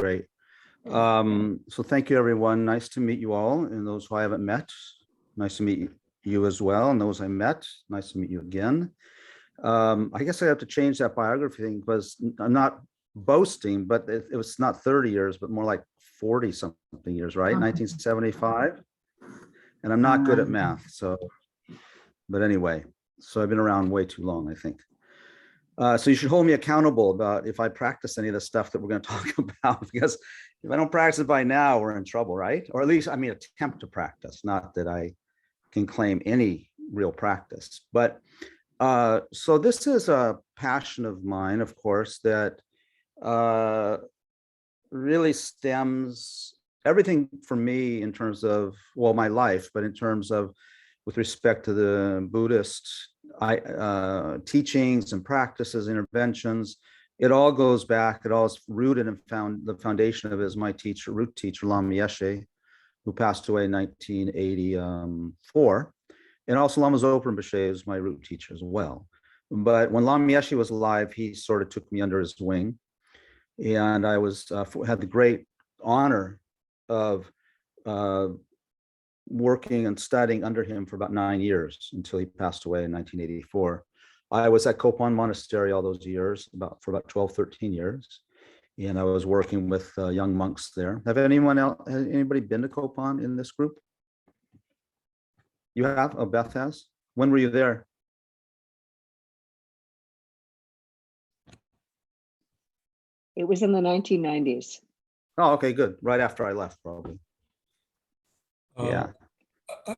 great. So thank you, everyone. Nice to meet you all. And those who I haven't met, nice to meet you as well. And those I met, nice to meet you again. I guess I have to change that biography thing because I'm not boasting, but it was not 30 years, but more like 40 something years, right? 1975. And I'm not good at math. So, but anyway, so I've been around way too long, I think. So you should hold me accountable about if I practice any of the stuff that we're going to talk about, because if I don't practice it by now, we're in trouble, right? Or at least, I mean, attempt to practice, not that I can claim any real practice. But so this is a passion of mine, of course, that really stems everything for me in terms of, well, my life, but in terms of with respect to the Buddhist teachings and practices, interventions. It all goes back, it all is rooted and found, the foundation of it is my teacher, root teacher, Lama Yeshe, who passed away in 1984. And also Lama Zopa Rinpoche is my root teacher as well. But when Lama Yeshe was alive, he sort of took me under his wing. And I was had the great honor of working and studying under him for about 9 years until he passed away in 1984. I was at Kopan Monastery all those years, for about 12, 13 years. And I was working with young monks there. Have anybody been to Kopan in this group? You have? Oh, Beth has? When were you there? It was in the 1990s. Oh, okay, good. Right after I left, probably. Yeah.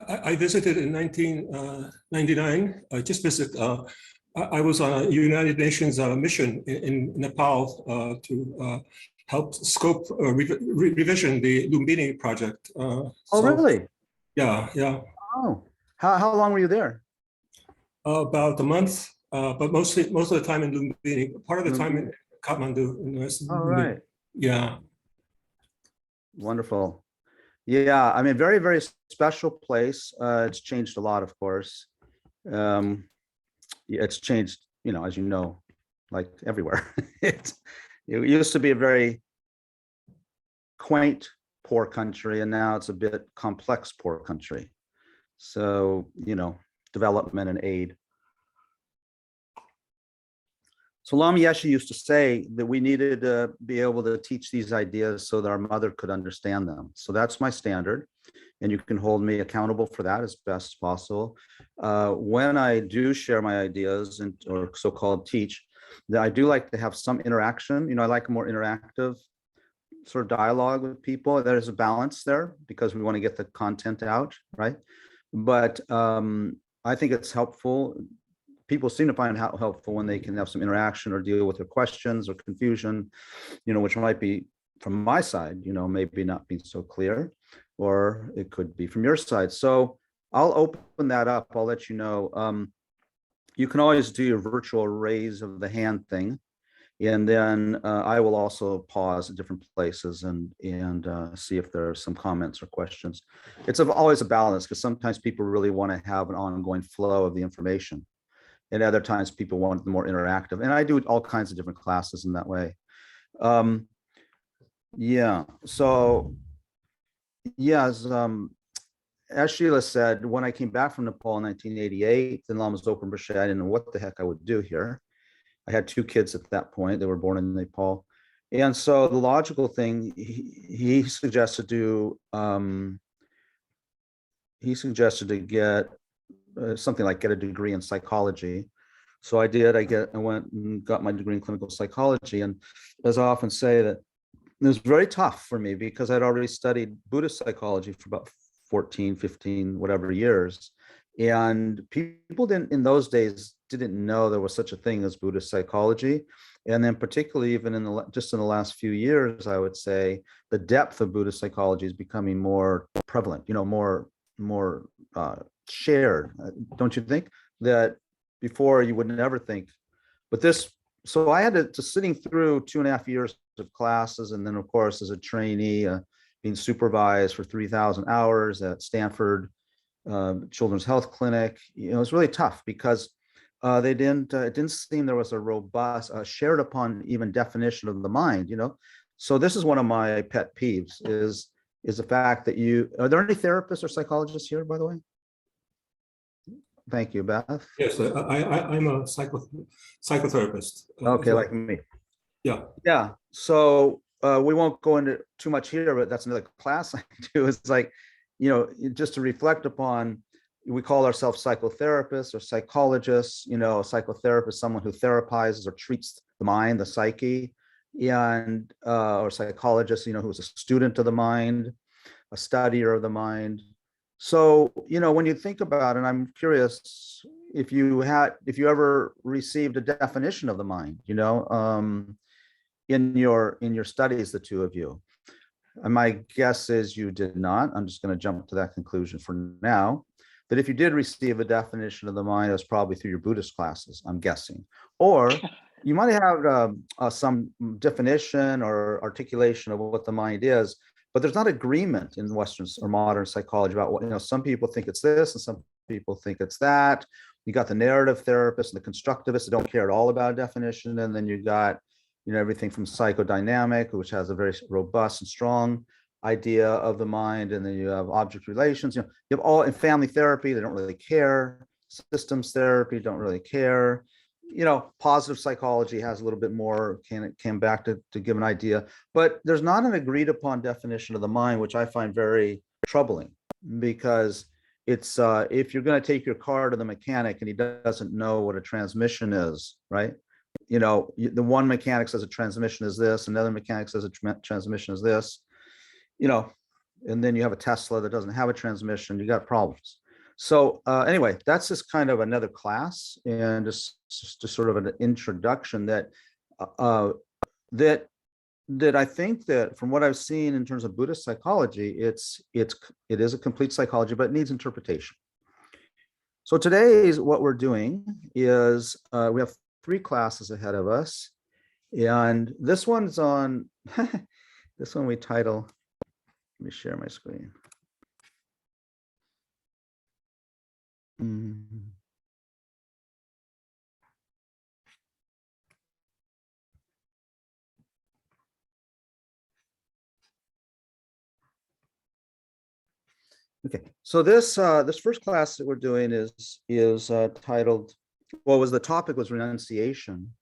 I visited in 1999. I just visited. I was on a United Nations mission in Nepal to help scope revision the Lumbini project. Oh, really? Yeah, yeah. Oh, how long were you there? About a month, but most of the time in Lumbini. Part of the time in Kathmandu. All right. Yeah. Wonderful. Yeah, I mean, very, very special place. It's changed a lot, of course. It's changed, as you know, like everywhere. It used to be a very quaint, poor country, and now it's a bit complex, poor country. So, development and aid. So Lama Yeshe used to say that we needed to be able to teach these ideas so that our mother could understand them. So that's my standard. And you can hold me accountable for that as best as possible. When I do share my ideas or so-called teach, I do like to have some interaction. I like a more interactive sort of dialogue with people. There's a balance there because we want to get the content out, right? But I think it's helpful. People seem to find it helpful when they can have some interaction or deal with their questions or confusion, which might be from my side, maybe not being so clear, or it could be from your side. So I'll open that up. I'll let you know. You can always do your virtual raise of the hand thing. And then I will also pause at different places and see if there are some comments or questions. It's always a balance because sometimes people really want to have an ongoing flow of the information. And other times people want the more interactive. And I do all kinds of different classes in that way. Yeah, so yes, as Sheila said, when I came back from Nepal in 1988, then Lama Zopa Rinpoche, I didn't know what the heck I would do here. I had 2 kids at that point. They were born in Nepal. And so the logical thing, he suggested to get something like get a degree in psychology. So I did. I went and got my degree in clinical psychology. And as I often say, that it was very tough for me because I'd already studied Buddhist psychology for about 14, 15, whatever years. And people in those days didn't know there was such a thing as Buddhist psychology. And then particularly even in the last few years, I would say the depth of Buddhist psychology is becoming more prevalent, more shared. Don't you think that before you would never think, but so I had to sitting through 2.5 years of classes. And then of course, as a trainee, being supervised for 3,000 hours at Stanford Children's Health Clinic, it was really tough because it didn't seem there was a robust shared upon even definition of the mind. So this is one of my pet peeves is the fact that are there any therapists or psychologists here, by the way? Thank you, Beth. Yes, I'm a psychotherapist. Okay, like me. Yeah. Yeah. So we won't go into too much here, but that's another class I do. It's like, just to reflect upon, we call ourselves psychotherapists or psychologists. A psychotherapist, someone who therapizes or treats the mind, the psyche, and or psychologist, who's a student of the mind, a studier of the mind. So, when you think about it, I'm curious if you ever received a definition of the mind, in your studies, the two of you. And my guess is you did not. I'm just going to jump to that conclusion for now. But if you did receive a definition of the mind, it was probably through your Buddhist classes, I'm guessing. Or you might have some definition or articulation of what the mind is, but there's not agreement in Western or modern psychology about what, some people think it's this and some people think it's that. You got the narrative therapists and the constructivists that don't care at all about a definition. And then you got, everything from psychodynamic, which has a very robust and strong idea of the mind. And then you have object relations, you have all in family therapy, they don't really care. Systems therapy, don't really care. Positive psychology has a little bit more, came back to give an idea, but there's not an agreed upon definition of the mind, which I find very troubling, because it's if you're going to take your car to the mechanic and he doesn't know what a transmission is, right? The one mechanic says a transmission is this, another mechanic says a transmission is this, and then you have a Tesla that doesn't have a transmission, you got problems. So anyway, that's just kind of another class, and just sort of an introduction that that I think that from what I've seen in terms of Buddhist psychology, it is a complete psychology, but it needs interpretation. So today's what we're doing is we have 3 classes ahead of us, and this one's on this one we title. Let me share my screen. Okay, so this first class that we're doing is titled, was the topic was renunciation,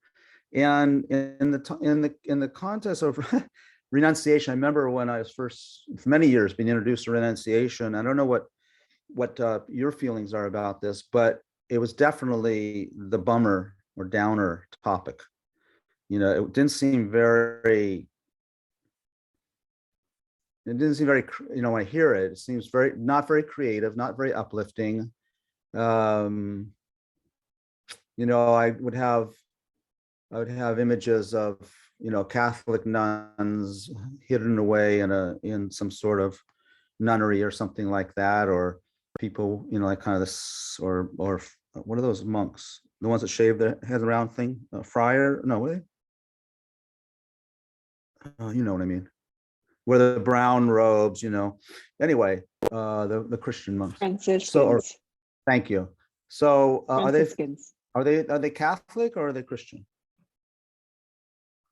and in the context of renunciation, I remember when I was first, for many years, being introduced to renunciation. I don't know what your feelings are about this, but it was definitely the bummer or downer topic. It didn't seem very, when I hear it, it seems not very creative, not very uplifting. I would have images of, Catholic nuns hidden away in some sort of nunnery or something like that, or people, like kind of this, or what are those monks? The ones that shave their heads around thing? Friar? No, what are they? You know what I mean? Where the brown robes, Anyway, the Christian monks. Franciscans. Thank you. So are they Catholic or are they Christian?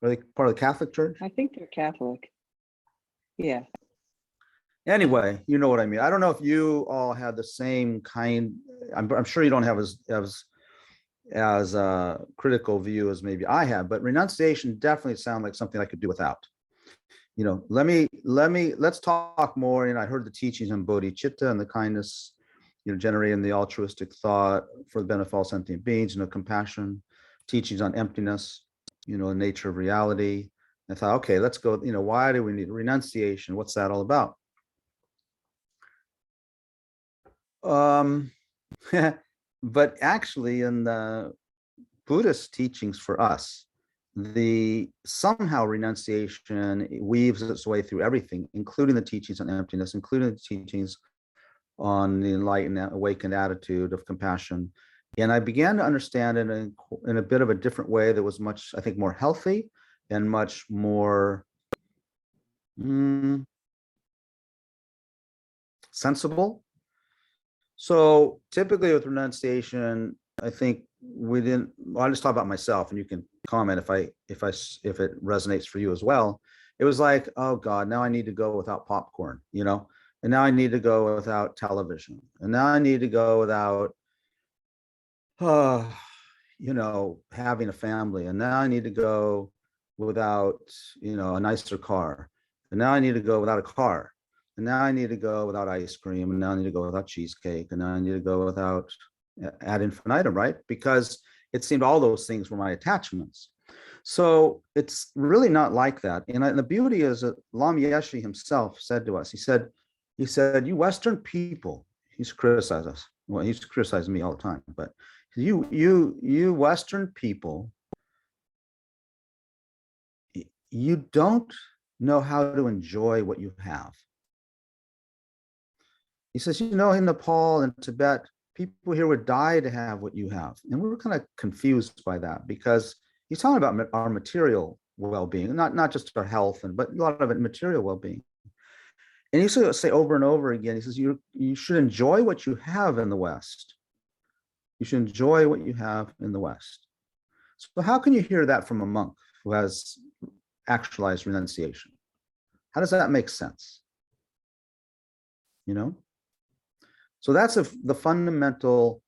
Are they part of the Catholic Church? I think they're Catholic. Yeah. Anyway, you know what I mean. I don't know if you all had the same kind. I'm sure you don't have as a critical view as maybe I have, but renunciation definitely sounds like something I could do without. Let's talk more. I heard the teachings on bodhicitta and the kindness, generating the altruistic thought for the benefit of all sentient beings, compassion, teachings on emptiness, the nature of reality. I thought, okay, let's go, why do we need renunciation? What's that all about? But actually in the Buddhist teachings for us, somehow renunciation weaves its way through everything, including the teachings on emptiness, including the teachings on the enlightened, awakened attitude of compassion. And I began to understand it in a bit of a different way that was much, I think, more healthy and much more sensible. So typically with renunciation, I think I'll just talk about myself, and you can comment if it resonates for you as well. it was like, oh God, now I need to go without popcorn, and now I need to go without television, and now I need to go without, uh, having a family, and now I need to go without, a nicer car, and now I need to go without a car, and now I need to go without ice cream, and now I need to go without cheesecake, and now I need to go without ad infinitum, right? Because it seemed all those things were my attachments. So it's really not like that. And the beauty is that Lam Yeshe himself said to us, he said, you Western people, he's criticized us. Well, he's criticized me all the time, but you Western people, you don't know how to enjoy what you have. He says, in Nepal and Tibet, people here would die to have what you have. And we were kind of confused by that, because he's talking about our material well-being, not just our health, but a lot of it material well-being. And he used to say over and over again, he says, you should enjoy what you have in the West. You should enjoy what you have in the West. So how can you hear that from a monk who has actualized renunciation? How does that make sense? So that's the fundamental,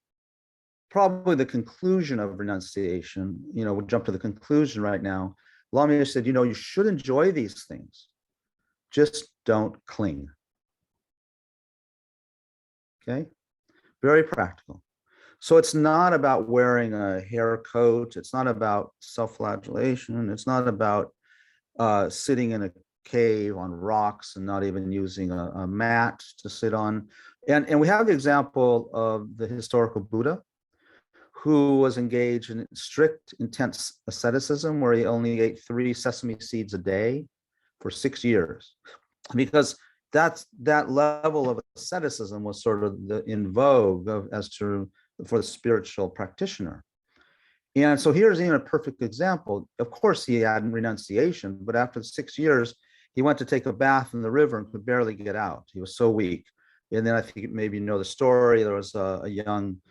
probably the conclusion of renunciation. We'll jump to the conclusion right now. Lam said, you should enjoy these things. Just don't cling. Okay? Very practical. So it's not about wearing a hair coat. It's not about self-flagellation. It's not about sitting in a cave on rocks and not even using a mat to sit on. And we have the example of the historical Buddha, who was engaged in strict, intense asceticism, where he only ate 3 sesame seeds a day for 6 years, because that level of asceticism was sort of in vogue for the spiritual practitioner. And so here's even a perfect example. Of course, he had renunciation, but after 6 years, he went to take a bath in the river and could barely get out. He was so weak. And then I think maybe you know the story. There was a young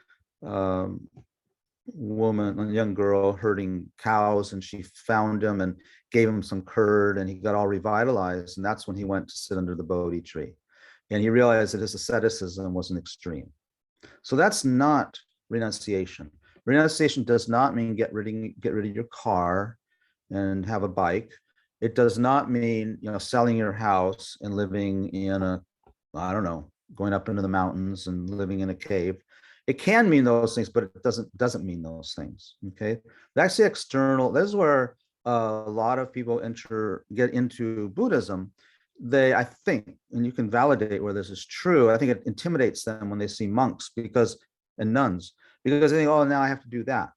woman, a young girl herding cows, and she found him and gave him some curd, and he got all revitalized. And that's when he went to sit under the Bodhi tree. And he realized that his asceticism was an extreme. So that's not renunciation. Renunciation does not mean get rid of your car and have a bike. It does not mean, selling your house and living in going up into the mountains and living in a cave. It can mean those things, but it doesn't mean those things. Okay, that's the external. This is where a lot of people get into Buddhism. I think, and you can validate where this is true, I think it intimidates them when they see monks and nuns, because they think, oh, now I have to do that.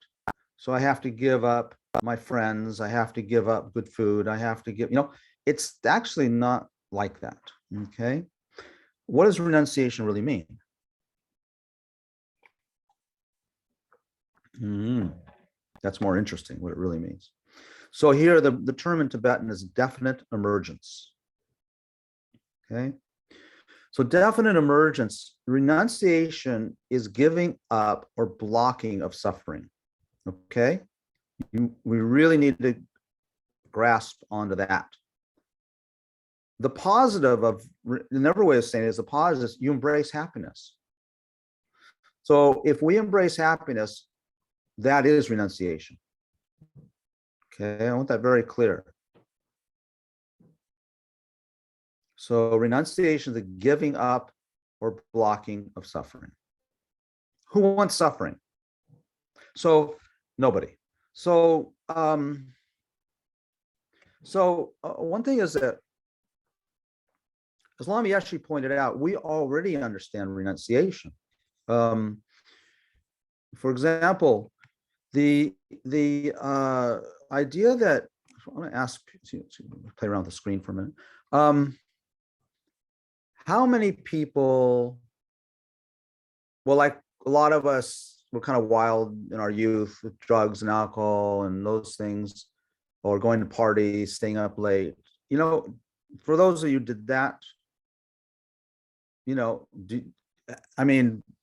So I have to give up my friends. I have to give up good food. I have to give, it's actually not like that. Okay. What does renunciation really mean? That's more interesting, what it really means. So here, the term in Tibetan is definite emergence. Okay. So definite emergence, renunciation is giving up or blocking of suffering. Okay. We really need to grasp onto that. The positive of, another way of saying it is the positive is you embrace happiness. So if we embrace happiness, that is renunciation. Okay, I want that very clear. So renunciation is the giving up or blocking of suffering. Who wants suffering? So nobody. So one thing is that, as Lam Yeshe pointed out, we already understand renunciation. For example, the idea that, I want to ask, play around with the screen for a minute. How many people, well, like a lot of us were kind of wild in our youth with drugs and alcohol and those things, or going to parties, staying up late. For those of you who did that,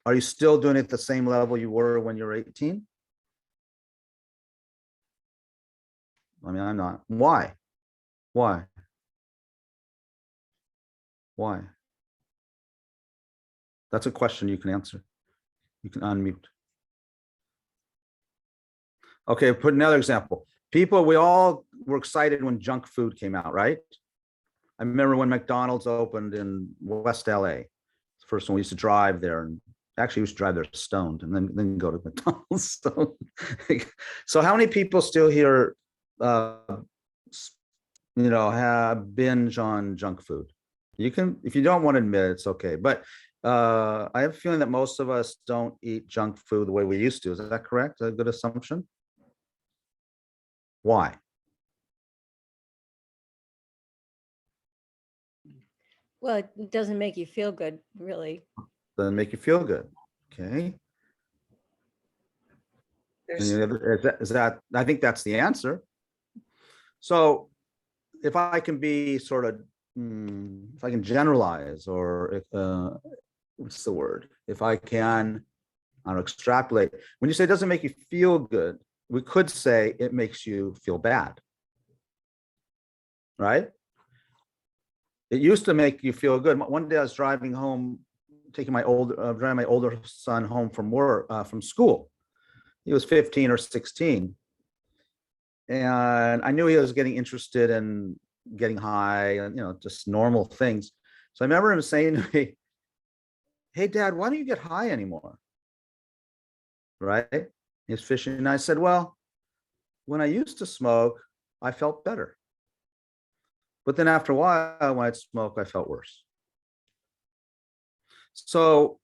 are you still doing it at the same level you were when you were 18? I'm not. Why? Why? That's a question you can answer. You can unmute. Okay, put another example. People, we all were excited when junk food came out, right? I remember when McDonald's opened in West LA. The first one, we used to drive there, and actually we used to drive there stoned and then go to McDonald's. So how many people still here, have binge on junk food? You can, if you don't want to admit it, it's okay. But I have a feeling that most of us don't eat junk food the way we used to. Is that correct? Is that a good assumption? Why? Well, it doesn't make you feel good, really. Doesn't make you feel good. Okay. There's, Is that, I think that's the answer. So if I can be sort of, if I can generalize, or if, what's the word? If I can, I don't know, extrapolate. When you say it doesn't make you feel good, we could say it makes you feel bad, right? It used to make you feel good. One day I was driving home, driving my older son home from work, from school. He was 15 or 16. And I knew he was getting interested in getting high and, just normal things. So I remember him saying to me, "Hey, Dad, why don't you get high anymore?" Right? He's fishing. And I said, "Well, when I used to smoke, I felt better. But then after a while, when I'd smoke, I felt worse." So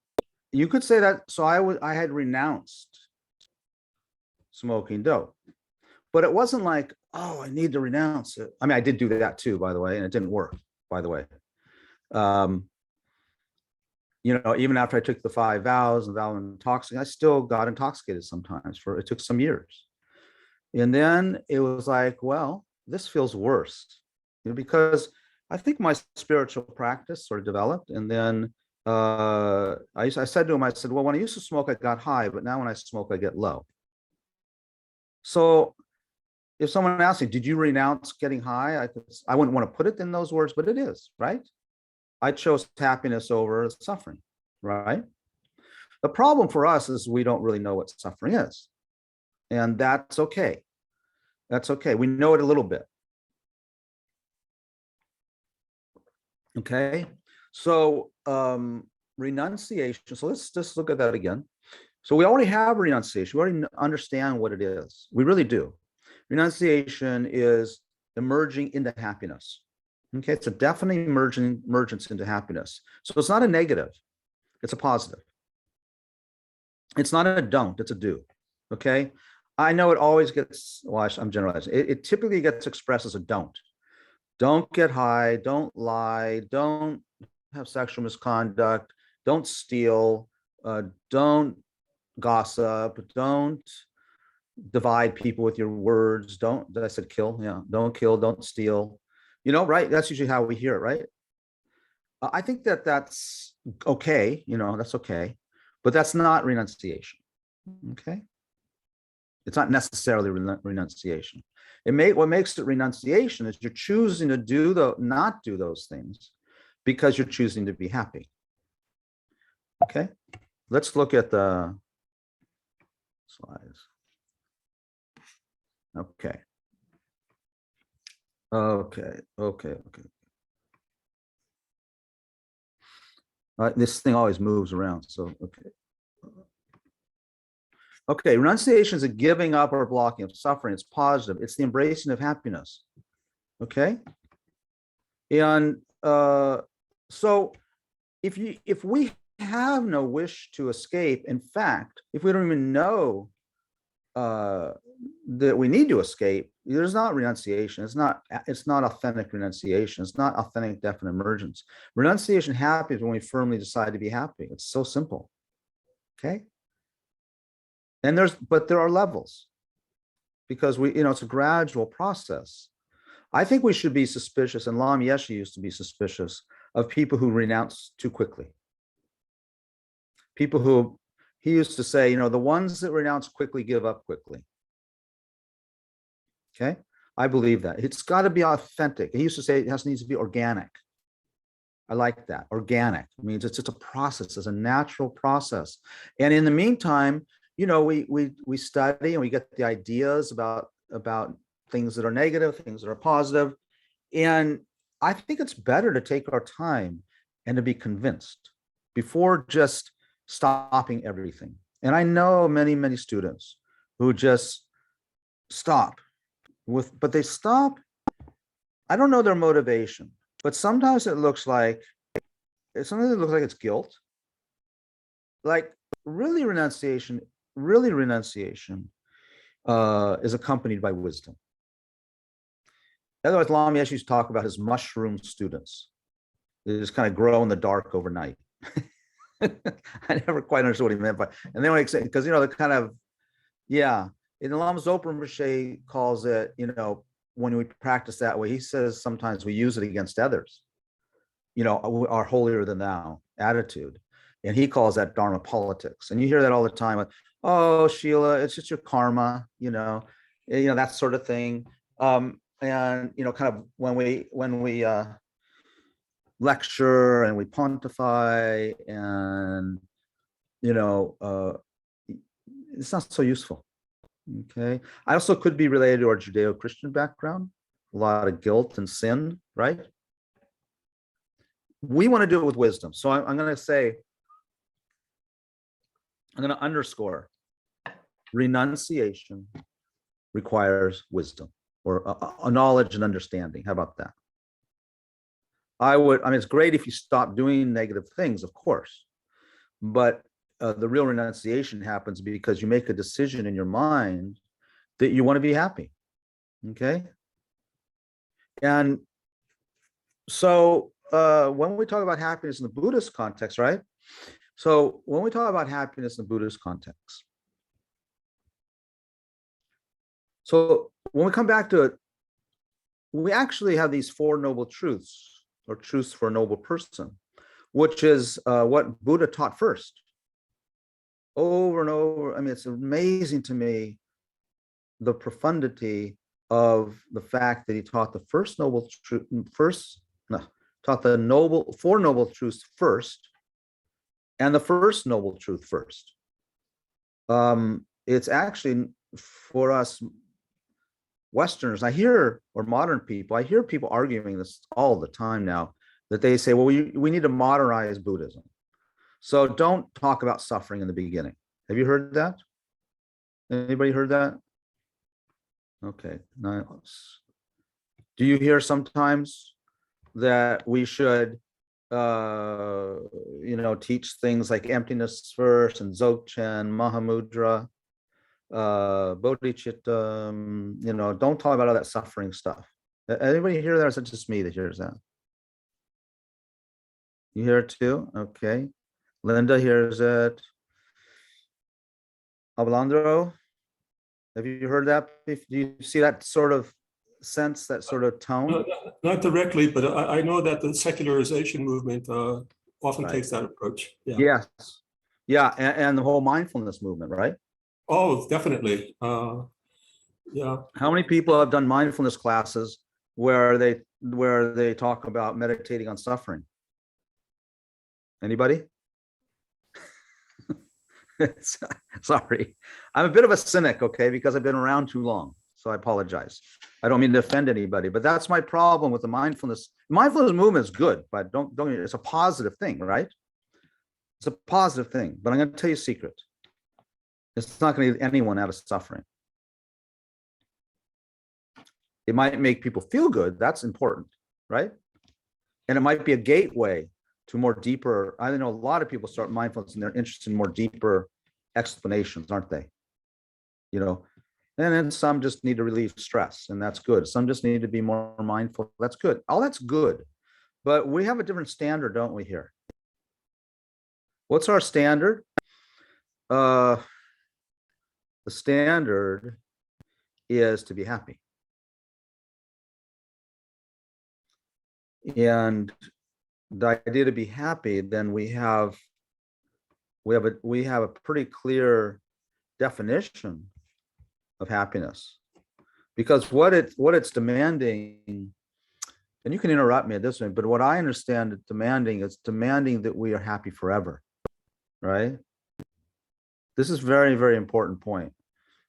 you could say that. So I had renounced smoking dope, but it wasn't like, oh, I need to renounce it. I mean, I did do that too, by the way, and it didn't work, by the way. Even after I took the 5 vows and vow intoxicating, I still got intoxicated sometimes. It took some years. And then it was like, well, this feels worse, because I think my spiritual practice sort of developed. And then I said to him, I said, well, when I used to smoke, I got high, but now when I smoke, I get low. So if someone asked me, did you renounce getting high? I wouldn't want to put it in those words, but it is, right? I chose happiness over suffering, right? The problem for us is we don't really know what suffering is. And that's okay. That's okay. We know it a little bit. Okay. So renunciation. So let's just look at that again. So we already have renunciation. We already understand what it is. We really do. Renunciation is emerging into happiness. Okay, it's a definite emergence into happiness. So it's not a negative, it's a positive. It's not a don't, it's a do. Okay, I know it always gets, well, I'm generalizing. It typically gets expressed as a don't. Don't get high, don't lie, don't have sexual misconduct, don't steal, don't gossip, don't divide people with your words, did I said kill? Yeah, don't kill, don't steal. Right? That's usually how we hear it, right? I think that's okay, that's okay, but that's not renunciation, okay? It's not necessarily renunciation. What makes it renunciation is you're choosing to not do those things because you're choosing to be happy, okay? Let's look at the slides. Okay. This thing always moves around, so okay. Okay, renunciation is a giving up or blocking of suffering. It's positive. It's the embracing of happiness. Okay, and so if we have no wish to escape, in fact, if we don't even know that we need to escape, there's not renunciation. It's not authentic renunciation. It's not authentic definite emergence. Renunciation happens when we firmly decide to be happy. It's so simple. Okay. And there are levels, because it's a gradual process. I think we should be suspicious, and Lam Yeshe used to be suspicious of people who renounce too quickly. People who, he used to say, the ones that renounce quickly give up quickly. Okay, I believe that. It's got to be authentic. He used to say it needs to be organic. I like that. Organic. It means it's just a process, it's a natural process. And in the meantime, you know, we study and we get the ideas about things that are negative, things that are positive. And I think it's better to take our time and to be convinced before just stopping everything. And I know many, many students who just stop but they stop. I don't know their motivation, but sometimes it looks like it's guilt. Like really renunciation is accompanied by wisdom. Otherwise, Lama Yeshe used to talk about his mushroom students. They just kind of grow in the dark overnight. I never quite understood what he meant by, and then when because you know, the kind of, yeah, in the Lama Zopa Rinpoche calls it, you know, when we practice that way, he says sometimes we use it against others, you know, our holier than thou attitude. And he calls that Dharma politics. And you hear that all the time, like, oh, Sheila, it's just your karma, you know, that sort of thing. And, you know, kind of when we lecture and we pontify and, you know, it's not so useful. Okay. I also could be related to our Judeo-Christian background, a lot of guilt and sin, right? We want to do it with wisdom. So I'm going to underscore renunciation requires wisdom or a knowledge and understanding. How about that? I mean, it's great if you stop doing negative things, of course, but the real renunciation happens because you make a decision in your mind that you want to be happy. Okay. And so when we talk about happiness in the Buddhist context, right? So when we talk about happiness in the Buddhist context, so when we come back to it, we actually have these four noble truths, or truths for a noble person, which is what Buddha taught first. Over and over. I mean, it's amazing to me the profundity of the fact that he taught the first noble truth taught the four noble truths first, and the first noble truth first. It's actually for us Westerners, or modern people, I hear people arguing this all the time now, that they say, well, we need to modernize Buddhism. So don't talk about suffering in the beginning. Have you heard that? Anybody heard that? Okay. Nice. Do you hear sometimes that we should, teach things like emptiness first and Dzogchen, Mahamudra, bodhicitta, don't talk about all that suffering stuff. Anybody hear that, or is it just me that hears that? You hear it too? Okay. Linda hears it. Abelandro, have you heard that? Do you see that sort of sense, that sort of tone? No, not directly, but I know that the secularization movement often takes that approach. Yeah. Yes. Yeah, and the whole mindfulness movement, right? Oh, definitely. Yeah. How many people have done mindfulness classes where they talk about meditating on suffering? Anybody? Sorry, I'm a bit of a cynic, okay, because I've been around too long. So I apologize. I don't mean to offend anybody, but that's my problem with the mindfulness. Mindfulness movement is good, but don't it's a positive thing, right? It's a positive thing, but I'm going to tell you a secret. It's not going to get anyone out of suffering. It might make people feel good. That's important, right? And it might be a gateway to more deeper. I know a lot of people start mindfulness and they're interested in more deeper explanations, aren't they? And then some just need to relieve stress, and that's good. Some just need to be more mindful. That's good. All that's good. But we have a different standard, don't we, here? What's our standard? The standard is to be happy. And the idea to be happy, then we have a pretty clear definition of happiness, because what it's demanding and you can interrupt me at this point, but what I understand it demanding is demanding that we are happy forever, right? This is very, very important point.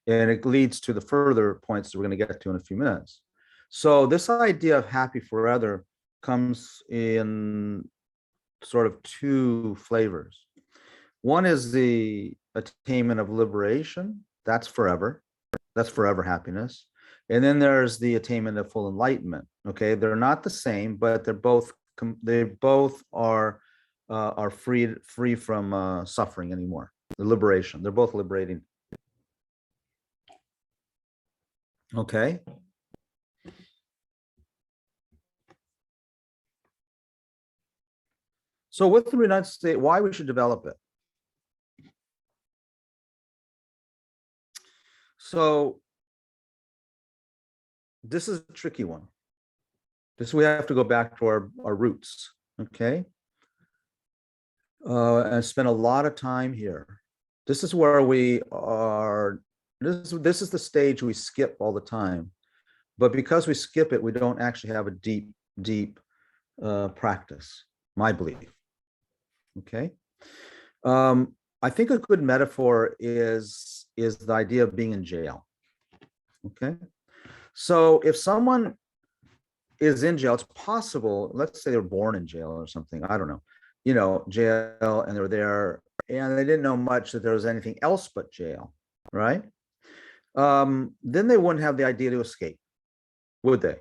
And it leads to the further points that we're going to get to in a few minutes. So this idea of happy forever comes in sort of two flavors. One is the attainment of liberation. That's forever. That's forever happiness. And then there's the attainment of full enlightenment. Okay, they're not the same, but they both are free from suffering anymore. The liberation. They're both liberating. Okay. So with the renunciation, why we should develop it? So this is a tricky one. This we have to go back to our roots, okay? And spend a lot of time here. This is where we are. This is the stage we skip all the time. But because we skip it, we don't actually have a deep practice, my belief. Okay. I think a good metaphor is the idea of being in jail. Okay. So if someone is in jail, it's possible, let's say they're born in jail or something, I don't know, jail, and they're there and they didn't know much that there was anything else but jail, right? Then they wouldn't have the idea to escape, would they?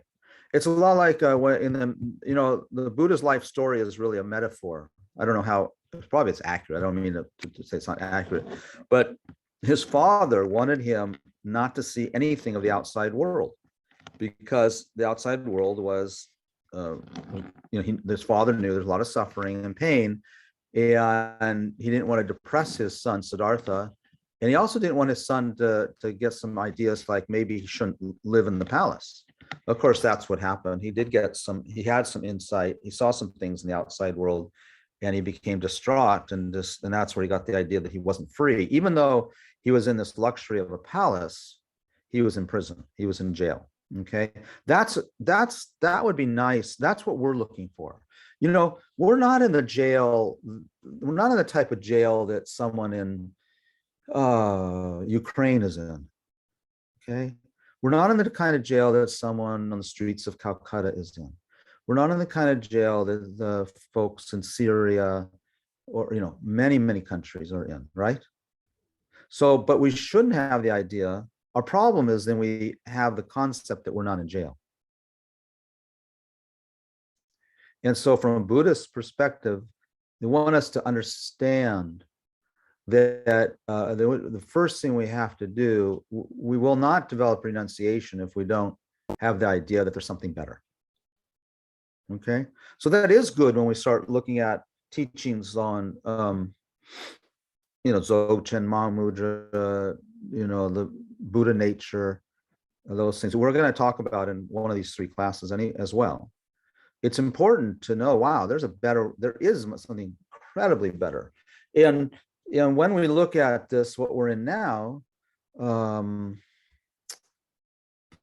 It's a lot like in the Buddha's life story is really a metaphor. I don't know how, probably it's accurate. I don't mean to say it's not accurate, but his father wanted him not to see anything of the outside world because the outside world was, his father knew there's a lot of suffering and pain, and he didn't want to depress his son, Siddhartha. And he also didn't want his son to get some ideas like maybe he shouldn't live in the palace. Of course, that's what happened. He had some insight. He saw some things in the outside world and he became distraught. And that's where he got the idea that he wasn't free. Even though he was in this luxury of a palace, he was in prison. He was in jail. Okay. That would be nice. That's what we're looking for. We're not in the jail. We're not in the type of jail that someone in Ukraine is in. Okay. We're not in the kind of jail that someone on the streets of Calcutta is in. We're not in the kind of jail that the folks in Syria or, many, many countries are in, right? So, but we shouldn't have the idea. Our problem is then we have the concept that we're not in jail. And so from a Buddhist perspective, they want us to understand that the first thing we have to do, we will not develop renunciation if we don't have the idea that there's something better. Okay, so that is good when we start looking at teachings on, Dzogchen, Mahamudra, the Buddha nature, those things. We're going to talk about in one of these three classes as well. It's important to know, wow, there is something incredibly better. And when we look at this, what we're in now, I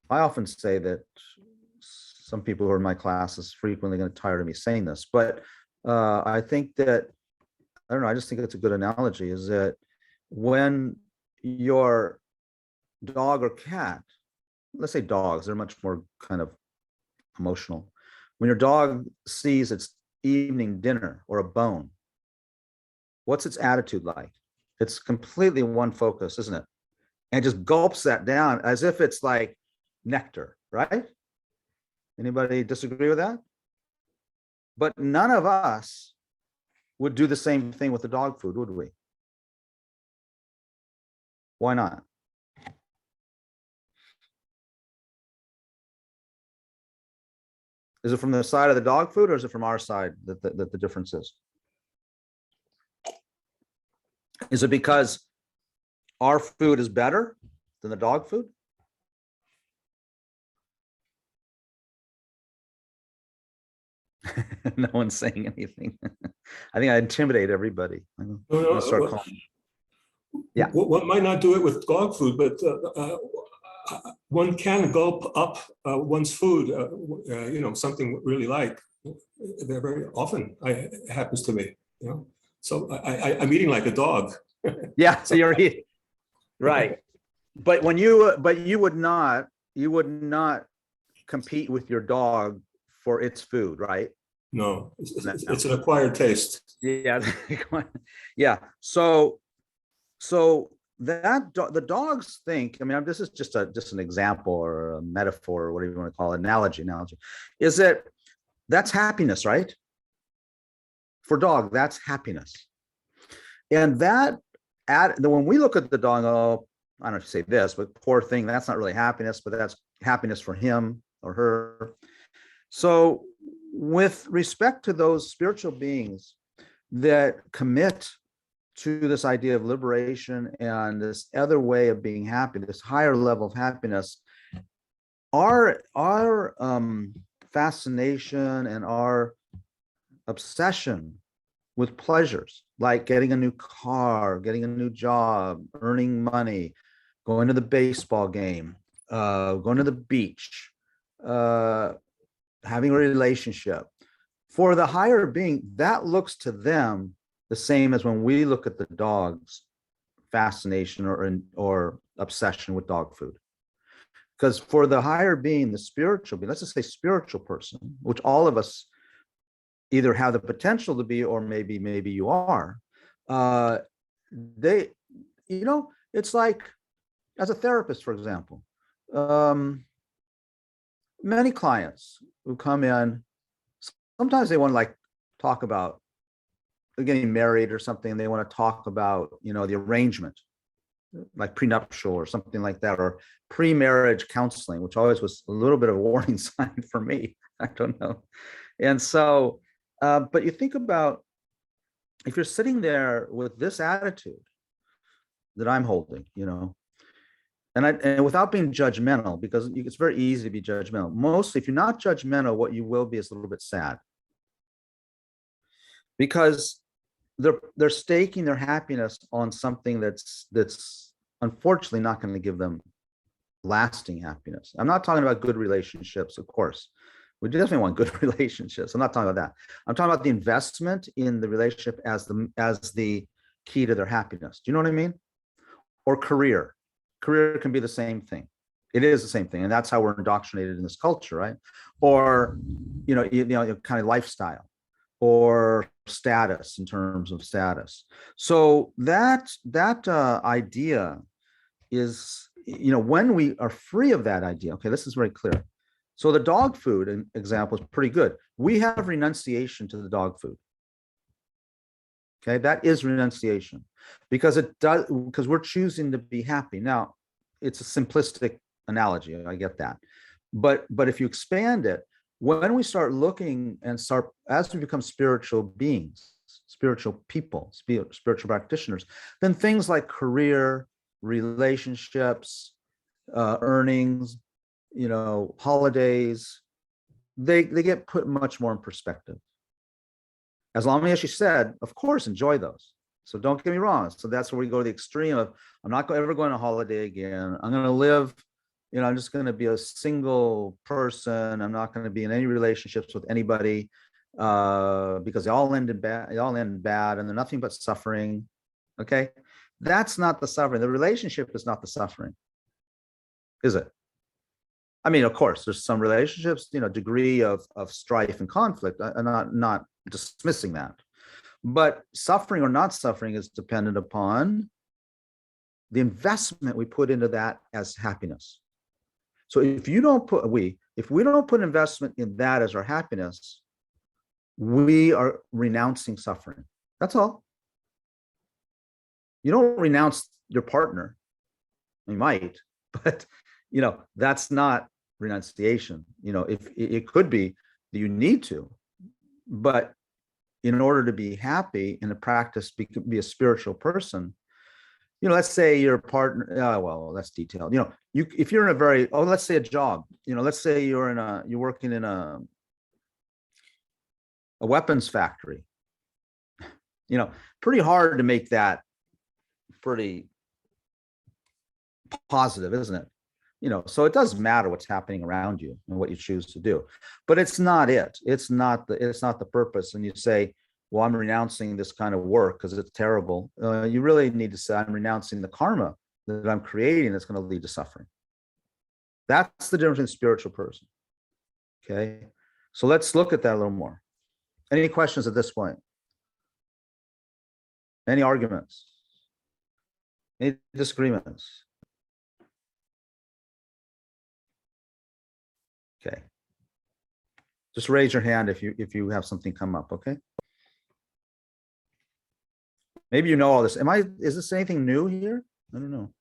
often say that some people who are in my classes frequently going to tire of me saying this, but I think that, I don't know, I just think it's a good analogy, is that when your dog or cat, let's say dogs, they're much more kind of emotional. When your dog sees its evening dinner or a bone, what's its attitude like? It's completely one focus, isn't it? And just gulps that down as if it's like nectar, right? Anybody disagree with that? But none of us would do the same thing with the dog food, would we? Why not? Is it from the side of the dog food or is it from our side that the difference is? Is it because our food is better than the dog food? No one's saying anything. I think I intimidate everybody. Yeah. One might not do it with dog food, but one can gulp up one's food, something really like, very often it happens to me, So I'm eating like a dog. Yeah, so you're eating, right. But you would not compete with your dog for its food, right? No, it's an acquired taste. Yeah. Yeah. So the dogs think, I mean, this is just an example or a metaphor or whatever you want to call it, analogy, is that that's happiness, right? For dog, that's happiness. And when we look at the dog, oh, I don't know if you say this, but poor thing, that's not really happiness, but that's happiness for him or her. So with respect to those spiritual beings that commit to this idea of liberation and this other way of being happy, this higher level of happiness, our fascination and our obsession with pleasures, like getting a new car, getting a new job, earning money, going to the baseball game, going to the beach, having a relationship. For the higher being, that looks to them the same as when we look at the dog's fascination or obsession with dog food. Because for the higher being, the spiritual being, let's just say spiritual person, which all of us either have the potential to be, or maybe you are, it's like, as a therapist, for example, many clients who come in, sometimes they want to talk about getting married or something, and they want to talk about, the arrangement, like prenuptial or something like that, or pre-marriage counseling, which always was a little bit of a warning sign for me. I don't know. And so, but you think about, if you're sitting there with this attitude that I'm holding, and without being judgmental, because it's very easy to be judgmental. Mostly, if you're not judgmental, what you will be is a little bit sad, because they're staking their happiness on something that's unfortunately not going to give them lasting happiness. I'm not talking about good relationships, of course. We definitely want good relationships. I'm not talking about that. I'm talking about the investment in the relationship as the key to their happiness. Do you know what I mean? Or career. Career can be the same thing. It is the same thing, and that's how we're indoctrinated in this culture, right? Or kind of lifestyle, or status, in terms of status. So that idea is, when we are free of that idea. Okay, this is very clear. So the dog food example is pretty good. We have renunciation to the dog food. Okay, that is renunciation, because we're choosing to be happy. Now, it's a simplistic analogy, I get that. But if you expand it, when we start looking as we become spiritual beings, spiritual people, spiritual practitioners, then things like career, relationships, earnings, holidays, they get put much more in perspective. As Lama Yeshe said, of course, enjoy those. So don't get me wrong. So that's where we go to the extreme of, I'm not ever going on a holiday again. I'm going to live, I'm just going to be a single person. I'm not going to be in any relationships with anybody, because they all end bad, and they're nothing but suffering. Okay. That's not the suffering. The relationship is not the suffering, is it? I mean, of course, there's some relationships, degree of strife and conflict. I'm not dismissing that. But suffering or not suffering is dependent upon the investment we put into that as happiness. So if we don't put investment in that as our happiness, we are renouncing suffering. That's all. You don't renounce your partner. You might, but that's not renunciation. If it could be that you need to, but in order to be happy in the practice, be a spiritual person, let's say your partner, well, that's detailed. If you're in let's say a job, let's say you're working in a weapons factory, pretty hard to make that pretty positive, isn't it? So it does matter what's happening around you and what you choose to do, but it's not it. It's not the purpose. And you say, well, I'm renouncing this kind of work because it's terrible. You really need to say, I'm renouncing the karma that I'm creating that's going to lead to suffering. That's the difference in spiritual person. Okay. So let's look at that a little more. Any questions at this point? Any arguments? Any disagreements? Okay. Just raise your hand if you have something come up, okay? Maybe you know all this. Is this anything new here? I don't know.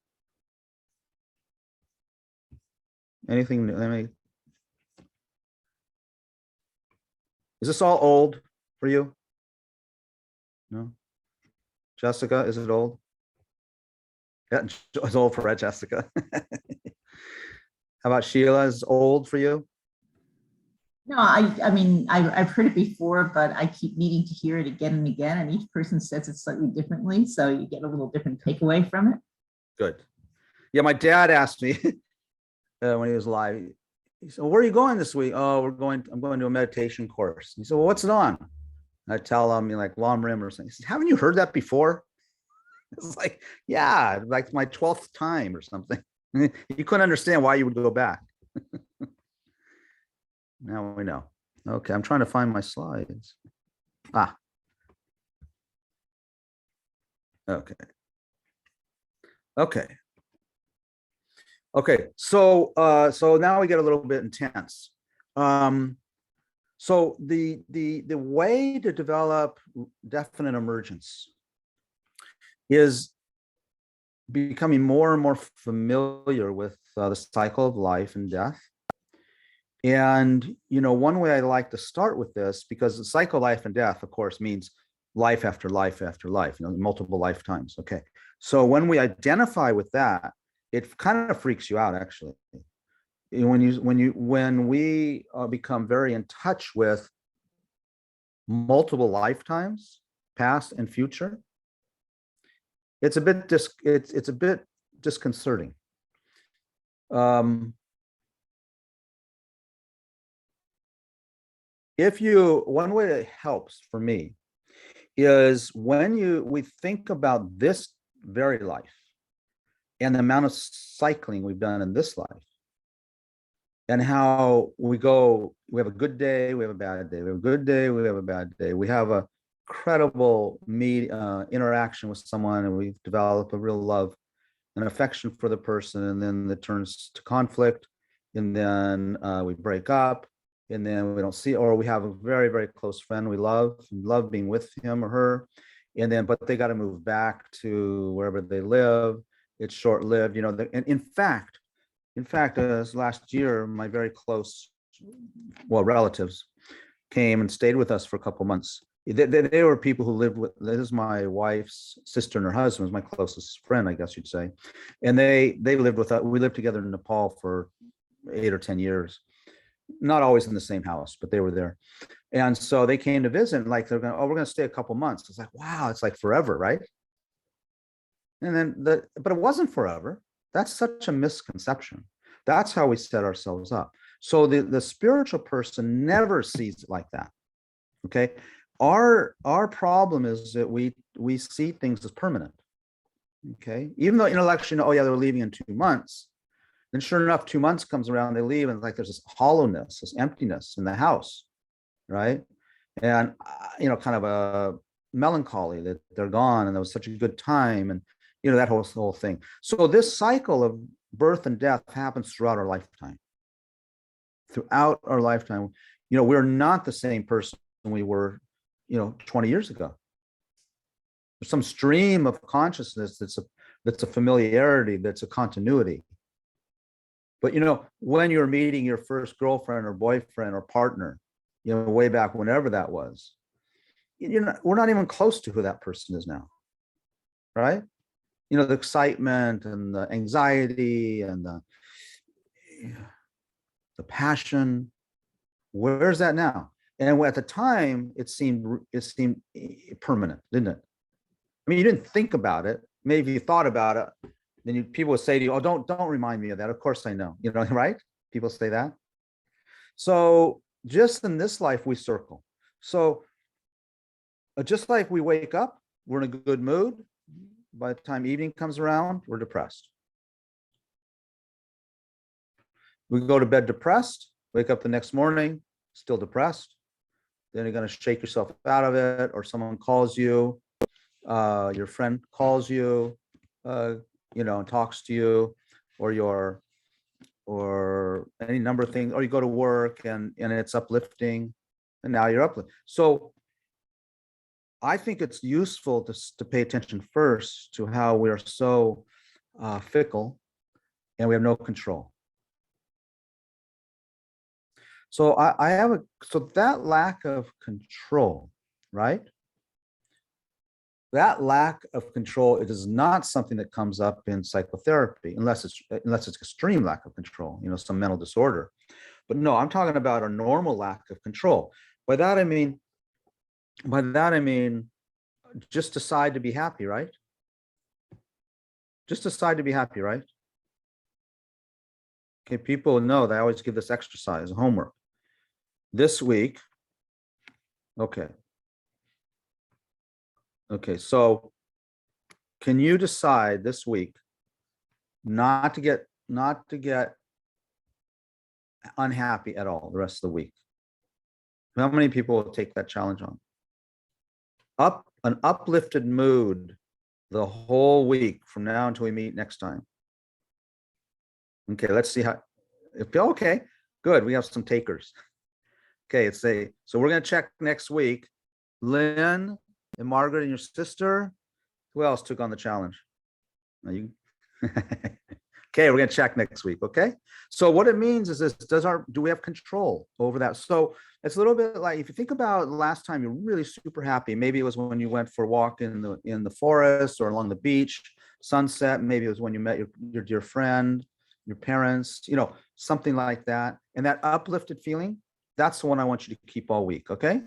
Anything new? Is this all old for you? No? Jessica, is it old? Yeah, it's old for Jessica. How about Sheila? Is it old for you? No, I mean, I've heard it before, but I keep needing to hear it again and again, and each person says it slightly differently, so you get a little different takeaway from it. Good. Yeah, my dad asked me when he was alive. He said, well, "Where are you going this week?" "Oh, I'm going to a meditation course." He said, "Well, what's it on?" And I tell him, like Lam Rim or something. He said, "Haven't you heard that before?" It's like, yeah, like my 12th time or something. You couldn't understand why you would go back. Now we know. Okay, I'm trying to find my slides. Okay. So now we get a little bit intense. So the way to develop definite emergence is becoming more and more familiar with the cycle of life and death. And, one way I like to start with this, because the cycle of life and death, of course, means life after life after life, multiple lifetimes. Okay. So when we identify with that, it kind of freaks you out, actually. When we become very in touch with multiple lifetimes, past and future, it's a bit disconcerting. One way that helps for me is when we think about this very life and the amount of cycling we've done in this life, and how we have a good day, we have a bad day, we have a good day, we have a bad day, we have a credible interaction with someone, and we've developed a real love and affection for the person, and then it turns to conflict, and then we break up, and then we don't see, or we have a very, very close friend we love being with him or her, but they got to move back to wherever they live. It's short-lived, and in fact, last year, my very close, relatives came and stayed with us for a couple months. They were people who lived with, this is my wife's sister and her husband, was my closest friend, I guess you'd say. And they lived with us. We lived together in Nepal for 8 or 10 years, not always in the same house, but they were there. And so they came to visit, and like, we're going to stay a couple months. It's like, wow, it's like forever, right? And then but it wasn't forever. That's such a misconception. That's how we set ourselves up. So the spiritual person never sees it like that. Okay. Our problem is that we see things as permanent. Okay. Even though intellectually, oh yeah, they're leaving in 2 months. Then sure enough, 2 months comes around, they leave, and like there's this hollowness, this emptiness in the house, right? And kind of a melancholy that they're gone, and it was such a good time, and that whole thing. So this cycle of birth and death happens throughout our lifetime. Throughout our lifetime, we're not the same person we were, 20 years ago. There's some stream of consciousness that's a familiarity, that's a continuity. But when you're meeting your first girlfriend or boyfriend or partner, way back whenever that was, we're not even close to who that person is now, right? The excitement and the anxiety and the passion, where's that now? And at the time, it seemed permanent, didn't it? I mean, you didn't think about it. Maybe you thought about it, people will say to you, oh, don't remind me of that. Of course I know, right? People say that. So just in this life, we circle. So just like we wake up, we're in a good mood. By the time evening comes around, we're depressed. We go to bed depressed, wake up the next morning, still depressed. Then you're going to shake yourself out of it, or someone calls you, your friend calls you, and talks to you, or any number of things, or you go to work and it's uplifting, and now you're uplifting. So I think it's useful to pay attention first to how we are so fickle and we have no control. So so that lack of control, right? That lack of control, it is not something that comes up in psychotherapy, unless it's extreme lack of control, some mental disorder. But no, I'm talking about a normal lack of control. By that I mean, just decide to be happy, right? Just decide to be happy, right? Okay, people know that I always give this exercise, homework. This week, okay, so can you decide this week not to get unhappy at all the rest of the week? How many people will take that challenge on? An uplifted mood the whole week from now until we meet next time. Okay, let's see how. Okay, good. We have some takers. Okay, so we're going to check next week. Lynn and Margaret and your sister. Who else took on the challenge? Okay, we're going to check next week. Okay, so what it means is this: do we have control over that? So it's a little bit like, if you think about the last time you're really super happy, maybe it was when you went for a walk in the forest or along the beach, sunset. Maybe it was when you met your dear friend, your parents, something like that. And that uplifted feeling, that's the one I want you to keep all week. Okay,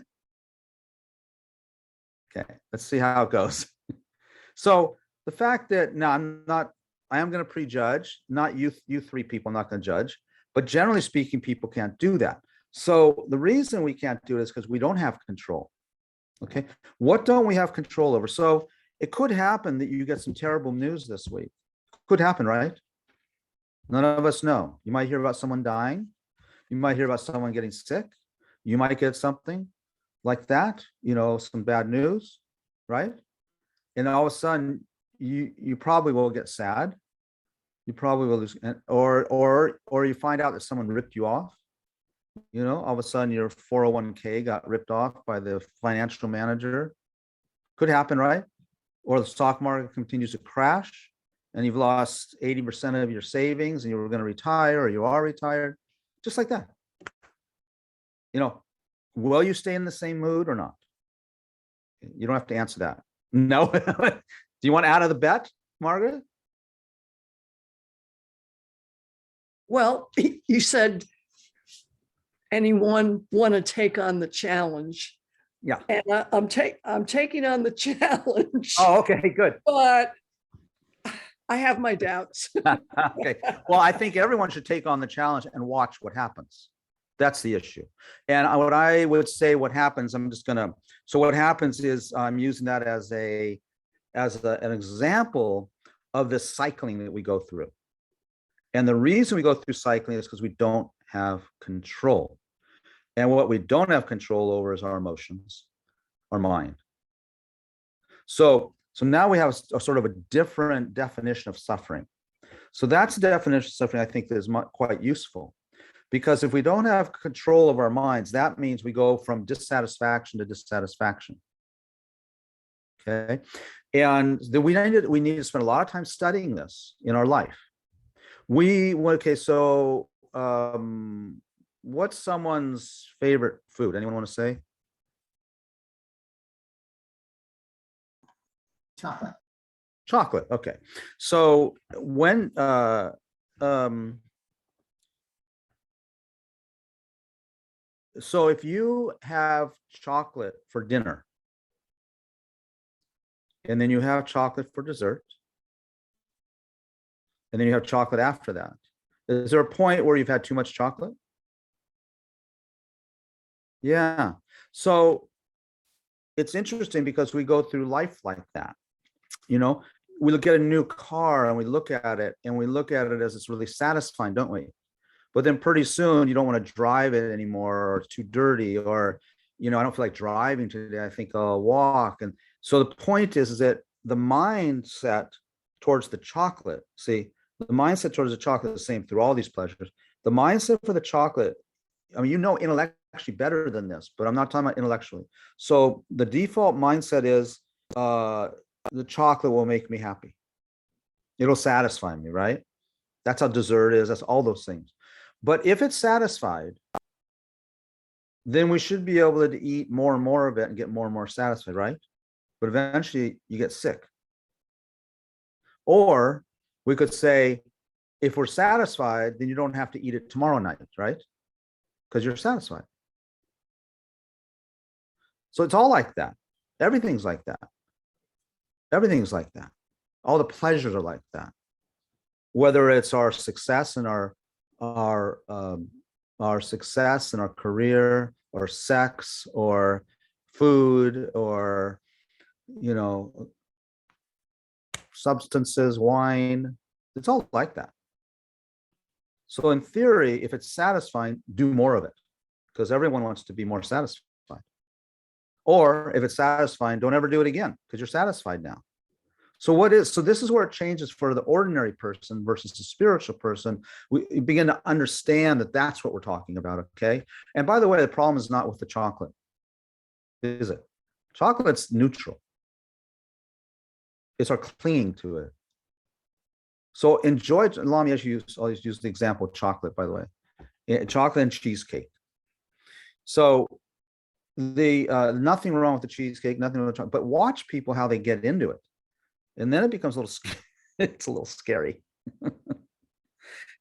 let's see how it goes. So the fact that I am going to prejudge, not you three people, I'm not going to judge, but generally speaking, people can't do that. So the reason we can't do it is because we don't have control. Okay, what don't we have control over? So it could happen that you get some terrible news this week. Could happen, right? None of us know. You might hear about someone dying. You might hear about someone getting sick. You might get something like that, some bad news, right? And all of a sudden, you probably will get sad. You probably will lose, or you find out that someone ripped you off. All of a sudden your 401k got ripped off by the financial manager. Could happen, right? Or the stock market continues to crash and you've lost 80% of your savings and you were going to retire, or you are retired, just like that. Will you stay in the same mood or not? You don't have to answer that. No. Do you want out of the bet, Margaret? Well, you said anyone want to take on the challenge? Yeah. And I'm taking on the challenge. Oh, okay, good. But I have my doubts. Okay. Well, I think everyone should take on the challenge and watch what happens. That's the issue. And what I would say, what happens, so what happens is I'm using that as an example of the cycling that we go through. And the reason we go through cycling is because we don't have control. And what we don't have control over is our emotions, our mind. So now we have a sort of a different definition of suffering. So that's the definition of suffering I think that is quite useful. Because if we don't have control of our minds, that means we go from dissatisfaction to dissatisfaction. Okay. And we need to spend a lot of time studying this in our life. So what's someone's favorite food? Anyone want to say? Chocolate. Okay. So so if you have chocolate for dinner and then you have chocolate for dessert, And then you have chocolate after that. Is there a point where you've had too much chocolate? Yeah. So it's interesting because we go through life like that. You know, we look at a new car and we look at it as it's really satisfying, don't we? But then pretty soon you don't want to drive it anymore, or it's too dirty, or, you know, I don't feel like driving today. I think I'll walk. And so the point is that the mindset towards the chocolate, see, the mindset towards the chocolate is the same through all these pleasures. The mindset for the chocolate, I mean, you know, intellectually better than this, but I'm not talking about intellectually. So the default mindset is the chocolate will make me happy. It'll satisfy me, right? That's how dessert is. That's all those things. But if it's satisfied, then we should be able to eat more and more of it and get more and more satisfied, right? But eventually you get sick. Or we could say, if we're satisfied, then you don't have to eat it tomorrow night, right? Because you're satisfied. So it's all like that. Everything's like that. Everything's like that. All the pleasures are like that. Whether it's our success and our success in our career, or sex, or food, or, you know, substances, wine, it's all like that. So in theory, if it's satisfying, do more of it, because everyone wants to be more satisfied. Or if it's satisfying, don't ever do it again, because you're satisfied now. So this is where it changes for the ordinary person versus the spiritual person. We begin to understand that that's what we're talking about, okay? And by the way, the problem is not with the chocolate, is it? Chocolate's neutral. It's our clinging to it. So enjoy, allow me to always use the example of chocolate, by the way. Chocolate and cheesecake. So nothing wrong with the cheesecake, nothing wrong with chocolate, but watch people how they get into it. And then it becomes a little it's a little scary.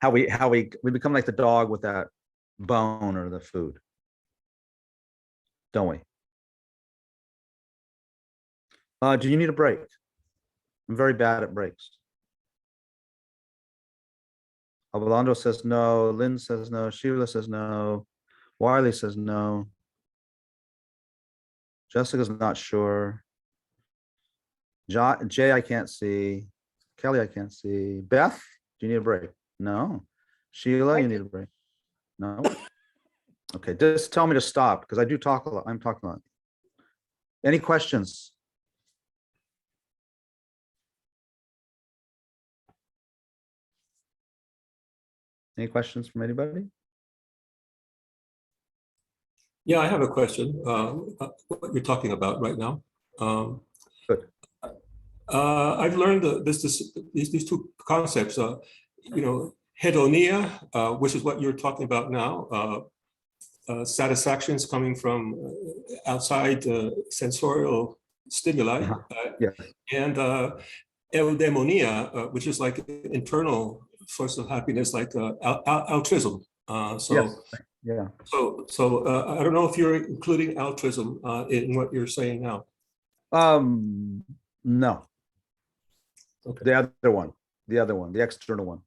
how we become like the dog with that bone or the food, don't we? Do you need a break? I'm very bad at breaks. Abelardo says no. Lynn says no. Sheila says no. Wiley says no. Jessica's not sure. Jay, I can't see. Kelly, I can't see. Beth, do you need a break? No. Sheila, you need a break? No. Okay, just tell me to stop, because I do talk a lot. I'm talking a lot. Any questions? Any questions from anybody? Yeah, I have a question. What you're talking about right now. Good. I've learned these two concepts. You know, hedonia, which is what you're talking about now. Satisfactions coming from outside sensorial stimuli, Yes. and eudaimonia, which is like internal source of happiness, like altruism. Yes. Yeah. So I don't know if you're including altruism in what you're saying now. No. Okay. The other one, the external one.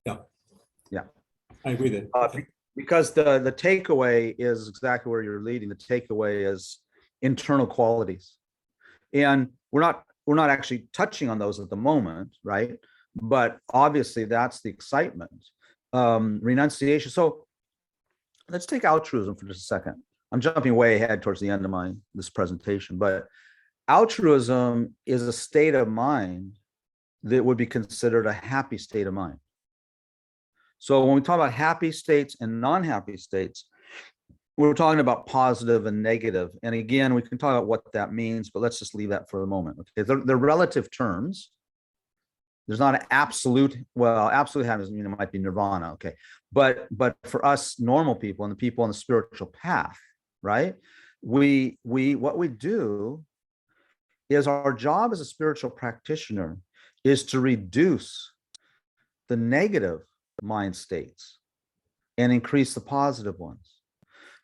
Yeah. Yeah. I agree then. Because the takeaway is exactly where you're leading. The takeaway is internal qualities, and we're not actually touching on those at the moment, right? But obviously that's the excitement. Renunciation. So let's take altruism for just a second. I'm jumping way ahead towards the end of this presentation, but altruism is a state of mind that would be considered a happy state of mind. So when we talk about happy states and non-happy states, we're talking about positive and negative. And again, we can talk about what that means, but let's just leave that for the moment. Okay, they're relative terms. There's not an absolute, well, absolute happiness, you know, might be nirvana, okay. But for us normal people and the people on the spiritual path, right? What we do is, our job as a spiritual practitioner is to reduce the negative mind states and increase the positive ones.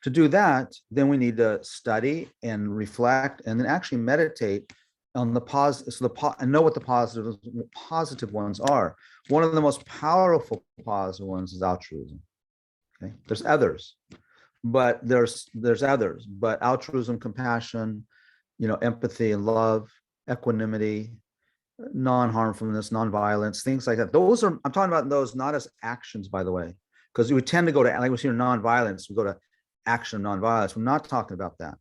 To do that, then we need to study and reflect and then actually meditate on the positive, so I know what the positive ones are. One of the most powerful positive ones is altruism. Okay, there's others, but there's others, but altruism, compassion, empathy and love, equanimity, non-harmfulness, non-violence, things like that. Those are, I'm talking about those not as actions, by the way, because we tend to go to, like we see in non-violence, we go to action of non-violence. We're not talking about that.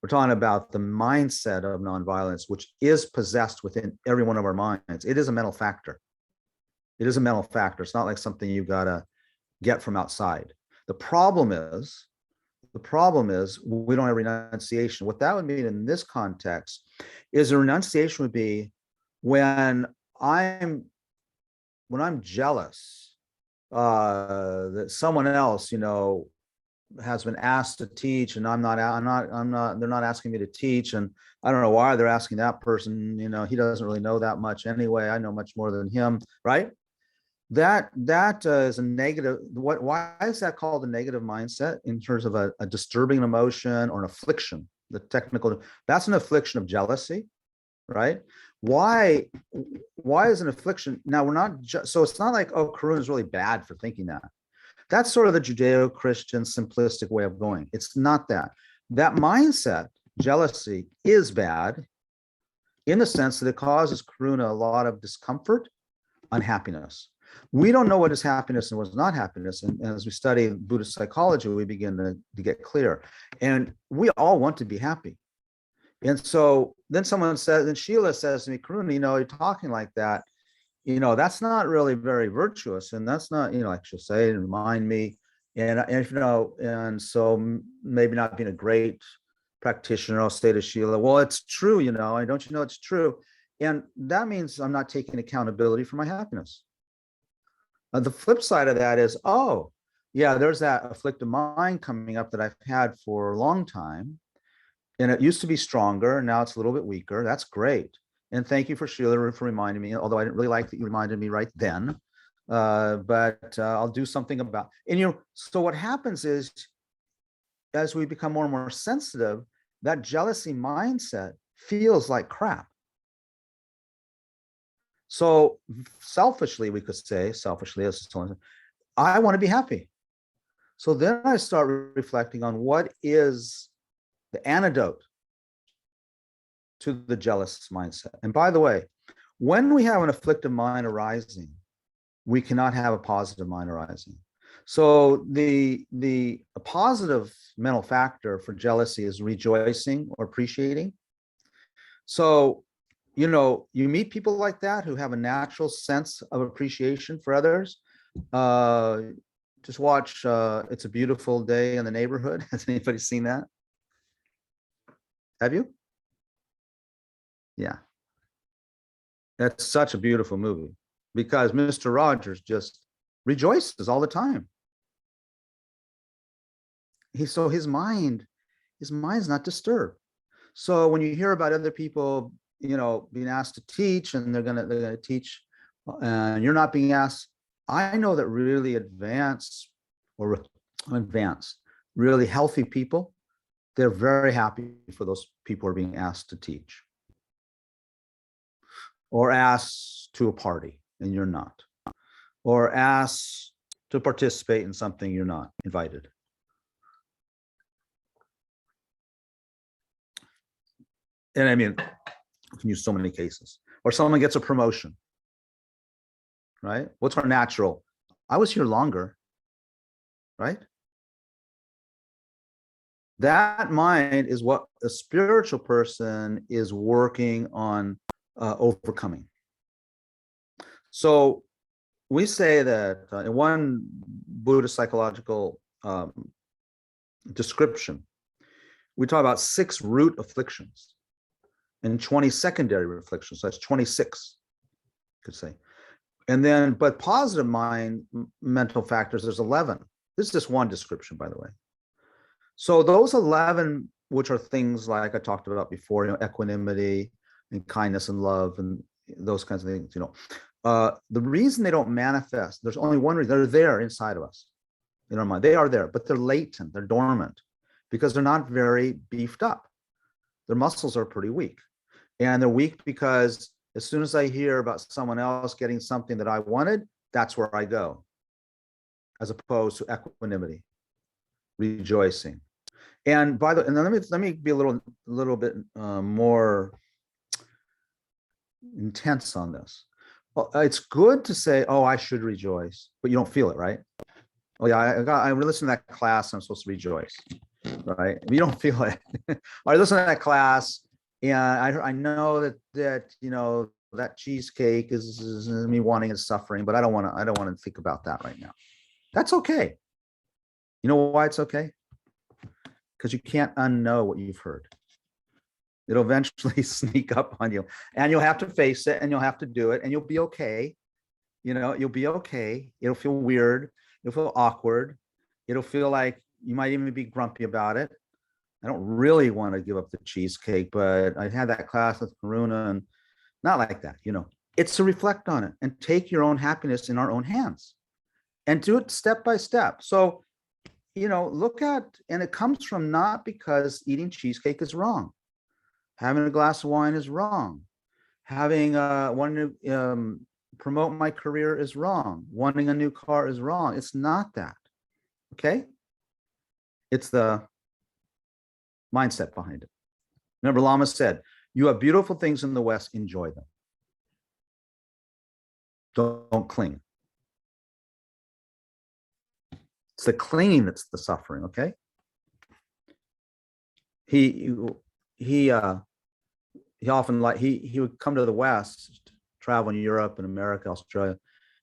We're talking about the mindset of nonviolence, which is possessed within every one of our minds. It is a mental factor. It is a mental factor. It's not like something you gotta get from outside. The problem is we don't have renunciation. What that would mean in this context is a renunciation would be when I'm jealous that someone else, has been asked to teach and I'm not, they're not asking me to teach. And I don't know why they're asking that person, he doesn't really know that much anyway. I know much more than him, right? That is a negative. Why is that called a negative mindset in terms of a disturbing emotion or an affliction? The technical, that's an affliction of jealousy, right? Why is an affliction? Now we're not, so it's not like, oh, Karuna is really bad for thinking that. That's sort of the Judeo-Christian simplistic way of going. It's not that. That mindset, jealousy, is bad in the sense that it causes Karuna a lot of discomfort, unhappiness. We don't know what is happiness and what is not happiness. And as we study Buddhist psychology, we begin to get clear. And we all want to be happy. And so then someone says, and Sheila says to me, Karuna, you're talking like that. That's not really very virtuous. And that's not, like she'll say and remind me. And so maybe not being a great practitioner, I'll say to Sheila, well, it's true, don't it's true. And that means I'm not taking accountability for my happiness. The flip side of that is, oh, yeah, there's that afflictive mind coming up that I've had for a long time. And it used to be stronger. And now it's a little bit weaker. That's great. And thank you for Sheila for reminding me, although I didn't really like that you reminded me right then. But I'll do something about it. And so what happens is, as we become more and more sensitive, that jealousy mindset feels like crap. So selfishly, we could say, I want to be happy. So then I start reflecting on what is the antidote to the jealous mindset. And by the way, when we have an afflictive mind arising, we cannot have a positive mind arising. So the positive mental factor for jealousy is rejoicing or appreciating. So, you meet people like that who have a natural sense of appreciation for others. Just watch It's a Beautiful Day in the Neighborhood. Has anybody seen that? Have you? Yeah. That's such a beautiful movie because Mr. Rogers just rejoices all the time. His mind's not disturbed. So when you hear about other people, being asked to teach and they're gonna teach and you're not being asked, I know that really advanced, really healthy people, they're very happy for those people who are being asked to teach or asked to a party and you're not, or asked to participate in something you're not invited. And I mean, we can use so many cases. Or someone gets a promotion, right? What's our natural? I was here longer, right? That mind is what a spiritual person is working on overcoming. So we say that in one Buddhist psychological description, we talk about 6 root afflictions and 20 secondary afflictions. So that's 26, you could say. And then, but positive mind mental factors, there's 11. This is just one description, by the way. So those 11, which are things like I talked about before, equanimity and kindness and love and those kinds of things, the reason they don't manifest, there's only one reason. They're there inside of us, in our mind. They are there, but they're latent, they're dormant, because they're not very beefed up. Their muscles are pretty weak. And they're weak because as soon as I hear about someone else getting something that I wanted, that's where I go, as opposed to equanimity, rejoicing. And by the, and then let me be a little bit more intense on this. Well, it's good to say, oh, I should rejoice, but you don't feel it, right? Oh yeah, I listened to that class, I'm supposed to rejoice, right? If you don't feel it, I listened to that class, and I know that you know that cheesecake is me wanting and suffering, but I don't want to think about that right now. That's okay. You know why it's okay? Because you can't unknow what you've heard. It'll eventually sneak up on you, and you'll have to face it, and you'll have to do it, and you'll be okay. You know, you'll be okay. It'll feel weird. It'll feel awkward. It'll feel like you might even be grumpy about it. I don't really want to give up the cheesecake, but I had that class with Karuna, and not like that, you know. It's to reflect on it and take your own happiness in our own hands and do it step by step. So, you know, look at, and it comes from not because eating cheesecake is wrong. Having a glass of wine is wrong. Having wanting to promote my career is wrong. Wanting a new car is wrong. It's not that. Okay? It's the mindset behind it. Remember, Lama said, you have beautiful things in the West, enjoy them. Don't cling. It's the clinging that's the suffering, okay? He often, like, he would come to the West, travel in Europe and America, Australia,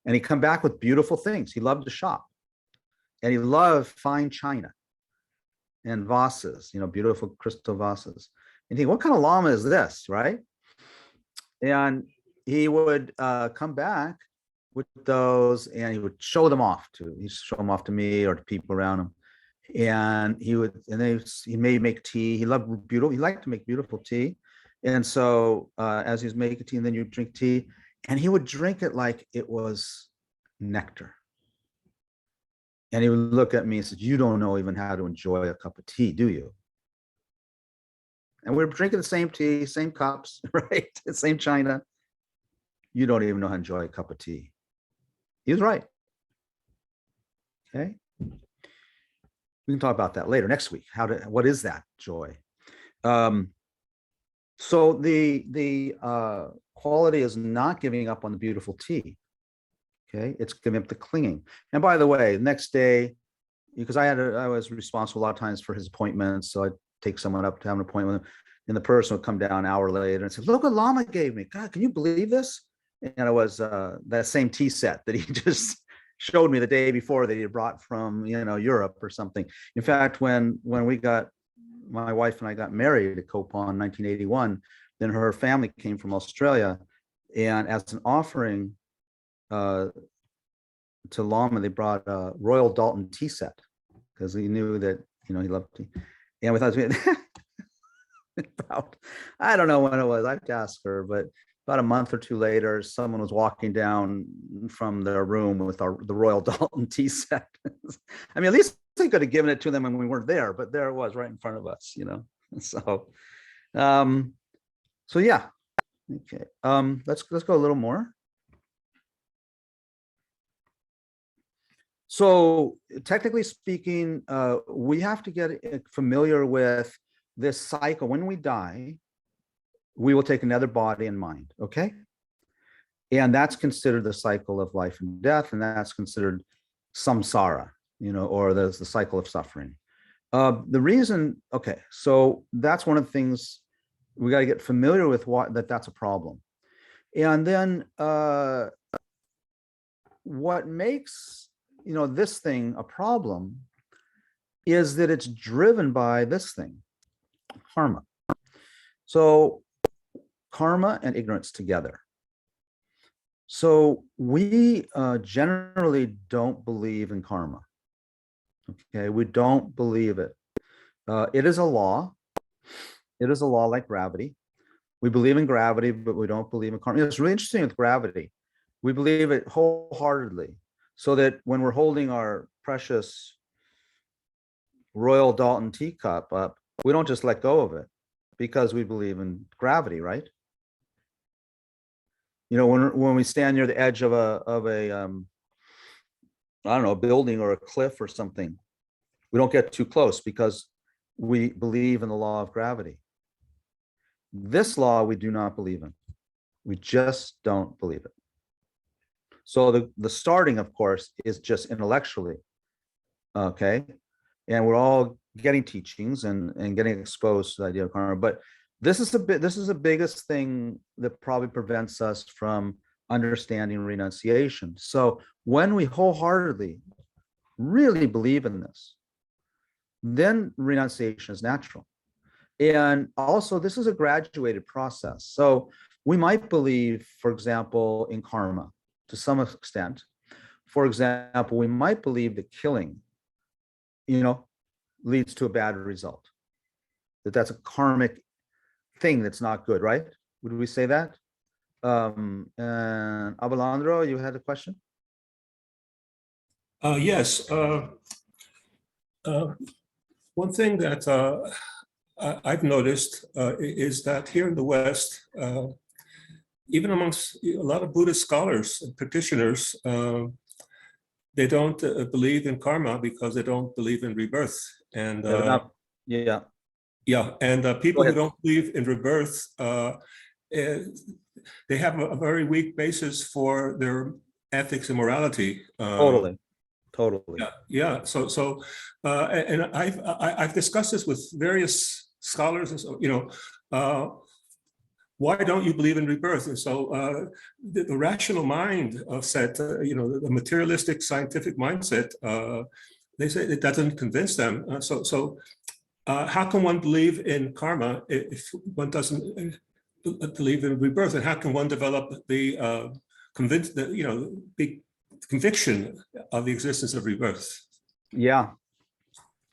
and he'd come back with beautiful things. He loved to shop, and he loved fine china and vases, you know, beautiful crystal vases. And he, what kind of Lama is this, right? And he would come back with those, and he would show them off to, he'd show them off to me or to people around him. And he would, and he may make tea. He loved beautiful, he liked to make beautiful tea. And so as he was making tea, and then you drink tea, and he would drink it like it was nectar. And he would look at me and said, you don't know even how to enjoy a cup of tea, do you? And we were drinking the same tea, same cups, right? The same china. You don't even know how to enjoy a cup of tea. He was right. Okay. We can talk about that later next week. What is that joy? So the quality is not giving up on the beautiful tea. Okay, it's giving up the clinging. And by the way, the next day, because I was responsible a lot of times for his appointments, so I'd take someone up to have an appointment with him, and the person would come down an hour later and say, look what Lama gave me. God, can you believe this? And it was that same tea set that he just showed me the day before that he had brought from, you know, Europe or something. In fact, when we got, my wife and I got married at Copan in 1981, then her family came from Australia, and as an offering to Lama, they brought a Royal Dalton tea set because he knew that, you know, he loved tea. And we thought about, I don't know when it was, I have to ask her, but about a month or two later, someone was walking down from their room with the Royal Dalton tea set. I mean, at least they could have given it to them when we weren't there, but there it was right in front of us, you know. So so yeah. Okay. Let's go a little more. So technically speaking, we have to get familiar with this cycle. When we die, we will take another body and mind, okay? And that's considered the cycle of life and death, and that's considered samsara, you know, or the cycle of suffering. The reason, okay, so that's one of the things we got to get familiar with, that's a problem. And then what makes, you know, this thing a problem is that it's driven by this thing, karma. So karma and ignorance together. So we generally don't believe in karma. Okay, we don't believe it. It is a law. It is a law like gravity. We believe in gravity, but we don't believe in karma. It's really interesting with gravity. We believe it wholeheartedly, so that when we're holding our precious Royal Dalton teacup up, we don't just let go of it because we believe in gravity, right? You know, when we stand near the edge of a I don't know, a building or a cliff or something, we don't get too close because we believe in the law of gravity. This law we do not believe in. We just don't believe it. So the starting, of course, is just intellectually, okay? And we're all getting teachings and getting exposed to the idea of karma. But this is the biggest thing that probably prevents us from understanding renunciation. So when we wholeheartedly really believe in this, then renunciation is natural. And also, this is a graduated process. So we might believe, for example, in karma to some extent. For example, we might believe that killing, leads to a bad result. That's a karmic thing that's not good, right? Would we say that? And Abelandro, you had a question? Yes. One thing that I've noticed is that here in the West, even amongst a lot of Buddhist scholars and practitioners, they don't believe in karma because they don't believe in rebirth. And Yeah. And people who don't believe in rebirth, they have a very weak basis for their ethics and morality. Totally. Yeah. So, and I've discussed this with various scholars, and so why don't you believe in rebirth? And so the rational mind said, the materialistic scientific mindset, they say it doesn't convince them. So how can one believe in karma if one doesn't believe in rebirth? And how can one develop the big conviction of the existence of rebirth? Yeah,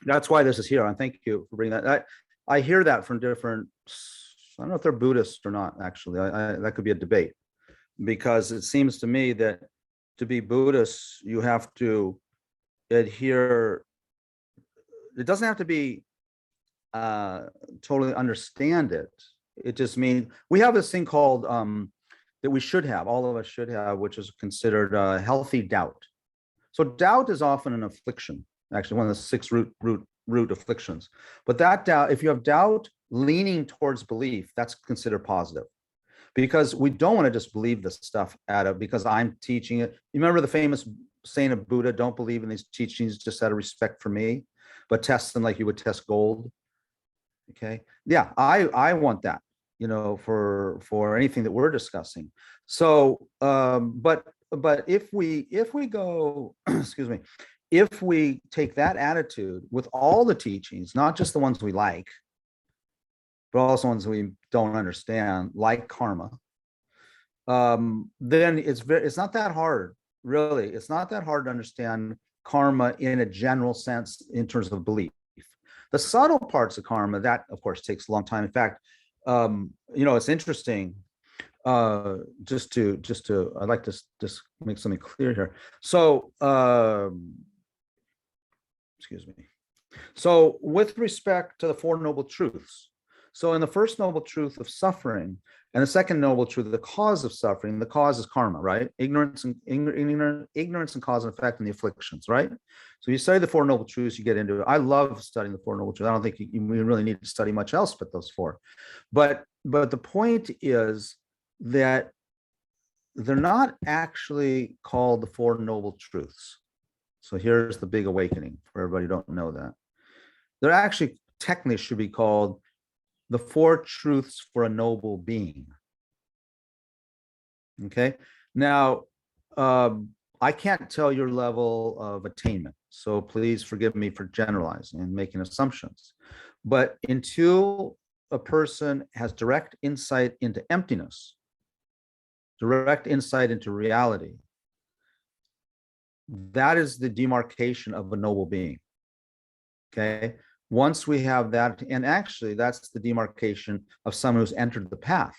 that's why this is here. And thank you for bringing that. I hear that from different, I don't know if they're Buddhist or not, actually. That could be a debate, because it seems to me that to be Buddhist, you have to adhere. It doesn't have to be totally understand it. It just means we have this thing called that we should have, all of us should have, which is considered healthy doubt. So doubt is often an affliction, actually one of the 6 root afflictions. But that doubt, if you have doubt leaning towards belief, that's considered positive, because we don't want to just believe this stuff because I'm teaching it. You remember the famous saying of Buddha, don't believe in these teachings just out of respect for me, but test them like you would test gold. Okay. Yeah, I want that, for anything that we're discussing. So, but if we go, excuse me, if we take that attitude with all the teachings, not just the ones we like, but also ones we don't understand, like karma, then it's not that hard, really. It's not that hard to understand karma in a general sense in terms of belief. The subtle parts of karma, that of course takes a long time. In fact, it's interesting. I'd like to just make something clear here. So, excuse me. So, with respect to the 4 noble truths, so in the first noble truth of suffering, and the second noble truth, the cause of suffering, the cause is karma, right? Ignorance and cause and effect and the afflictions, right? So you study the 4 noble truths, you get into it. I love studying the 4 noble truths. I don't think we really need to study much else but those 4. But the point is that they're not actually called the 4 noble truths. So here's the big awakening for everybody who don't know that. They're actually technically should be called the 4 truths for a noble being. Okay. Now, I can't tell your level of attainment, so please forgive me for generalizing and making assumptions. But until a person has direct insight into emptiness, direct insight into reality, that is the demarcation of a noble being. Okay. Once we have that, and actually that's the demarcation of someone who's entered the path.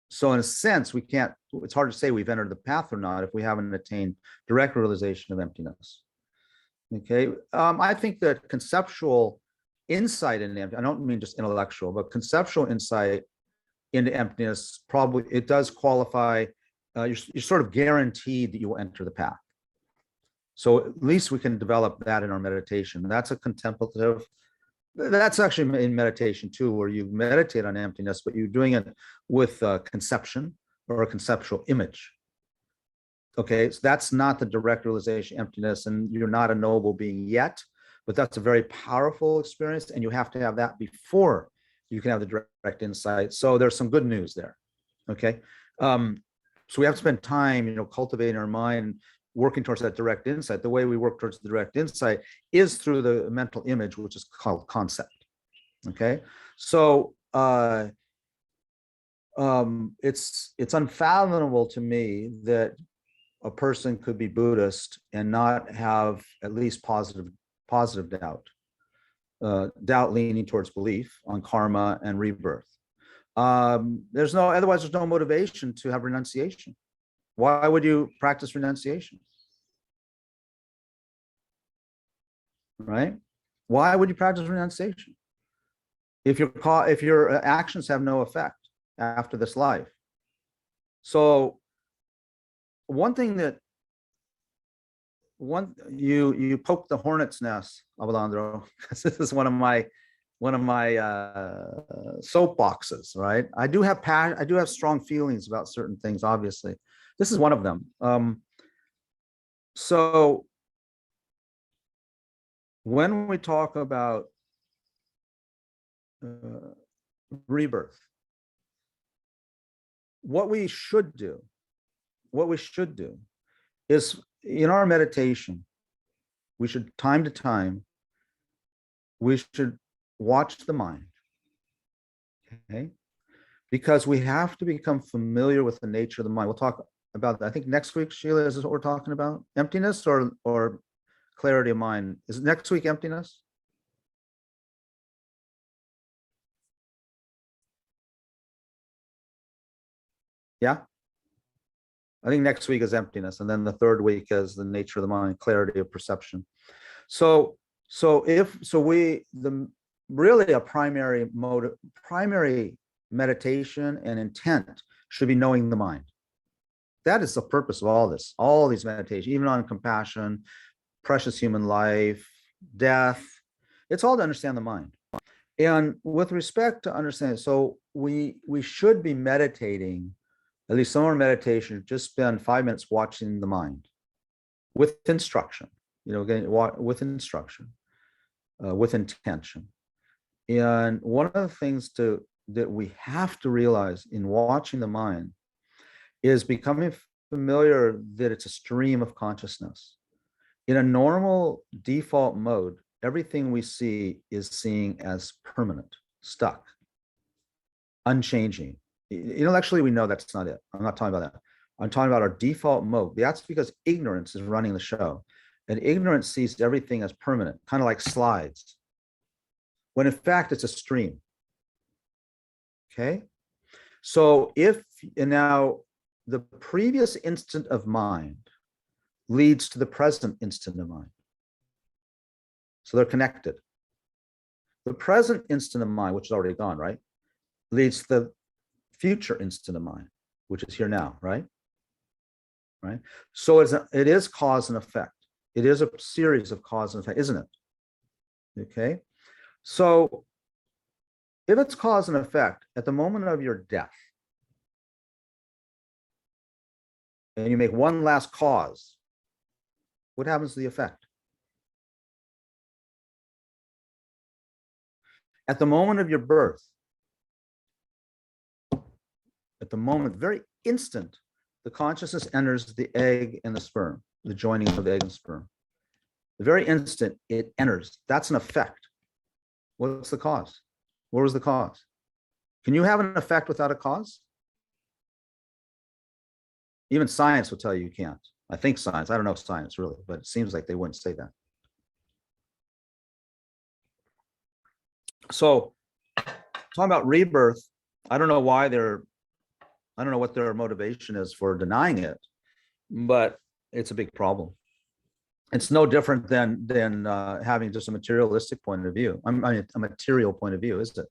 So in a sense, it's hard to say we've entered the path or not if we haven't attained direct realization of emptiness. Okay. I think that conceptual insight in emptiness, I don't mean just intellectual, but conceptual insight into emptiness, probably it does qualify. You're sort of guaranteed that you will enter the path. So at least we can develop that in our meditation. That's a contemplative. That's actually in meditation too, where you meditate on emptiness, but you're doing it with conception or a conceptual image. Okay, so that's not the direct realization emptiness, and you're not a noble being yet, but that's a very powerful experience, and you have to have that before you can have the direct insight. So there's some good news there. Okay, so we have to spend time, cultivating our mind, working towards that direct insight. The way we work towards the direct insight is through the mental image, which is called concept. Okay, so it's unfathomable to me that a person could be Buddhist and not have at least positive doubt, doubt leaning towards belief on karma and rebirth. Otherwise there's no motivation to have renunciation. Why would you practice renunciation? Right? Why would you practice renunciation if your actions have no effect after this life? So one thing that you poke the hornet's nest, Abelandro, because this is one of my soapboxes, right? I do have strong feelings about certain things. Obviously, this is one of them. So when we talk about rebirth, what we should do is, in our meditation, we should time to time, we should watch the mind, okay? Because we have to become familiar with the nature of the mind. We'll talk about that. I think next week, Sheila, is this what we're talking about? Emptiness or clarity of mind? Is it next week emptiness? Yeah? I think next week is emptiness, and then the third week is the nature of the mind, clarity of perception. Really a primary meditation and intent should be knowing the mind. That is the purpose of all these meditations, even on compassion, precious human life, death. It's all to understand the mind. And with respect to understanding, so we should be meditating. At least some of our meditation, just spend 5 minutes watching the mind with instruction, with instruction, with intention. And one of the things that we have to realize in watching the mind is becoming familiar that it's a stream of consciousness. In a normal default mode, everything we see is seeing as permanent, stuck, unchanging. Intellectually, we know that's not it. I'm not talking about that. I'm talking about our default mode. That's because ignorance is running the show. And ignorance sees everything as permanent, kind of like slides, when in fact it's a stream. Okay? So now the previous instant of mind leads to the present instant of mind. So they're connected. The present instant of mind, which is already gone, right, leads to the future instant of mind, which is here now, right? Right. So it is cause and effect. It is a series of cause and effect, isn't it? Okay. So if it's cause and effect, at the moment of your death, and you make one last cause, what happens to the effect? At the moment of your birth, at the moment, very instant, the consciousness enters the egg and the sperm, the joining of the egg and sperm. The very instant it enters, that's an effect. What's the cause? What was the cause? Can you have an effect without a cause? Even science will tell you you can't. I think science, I don't know science really, but it seems like they wouldn't say that. So talking about rebirth, I don't know what their motivation is for denying it, but it's a big problem. It's no different than having just a materialistic point of view. I mean, a material point of view, is it?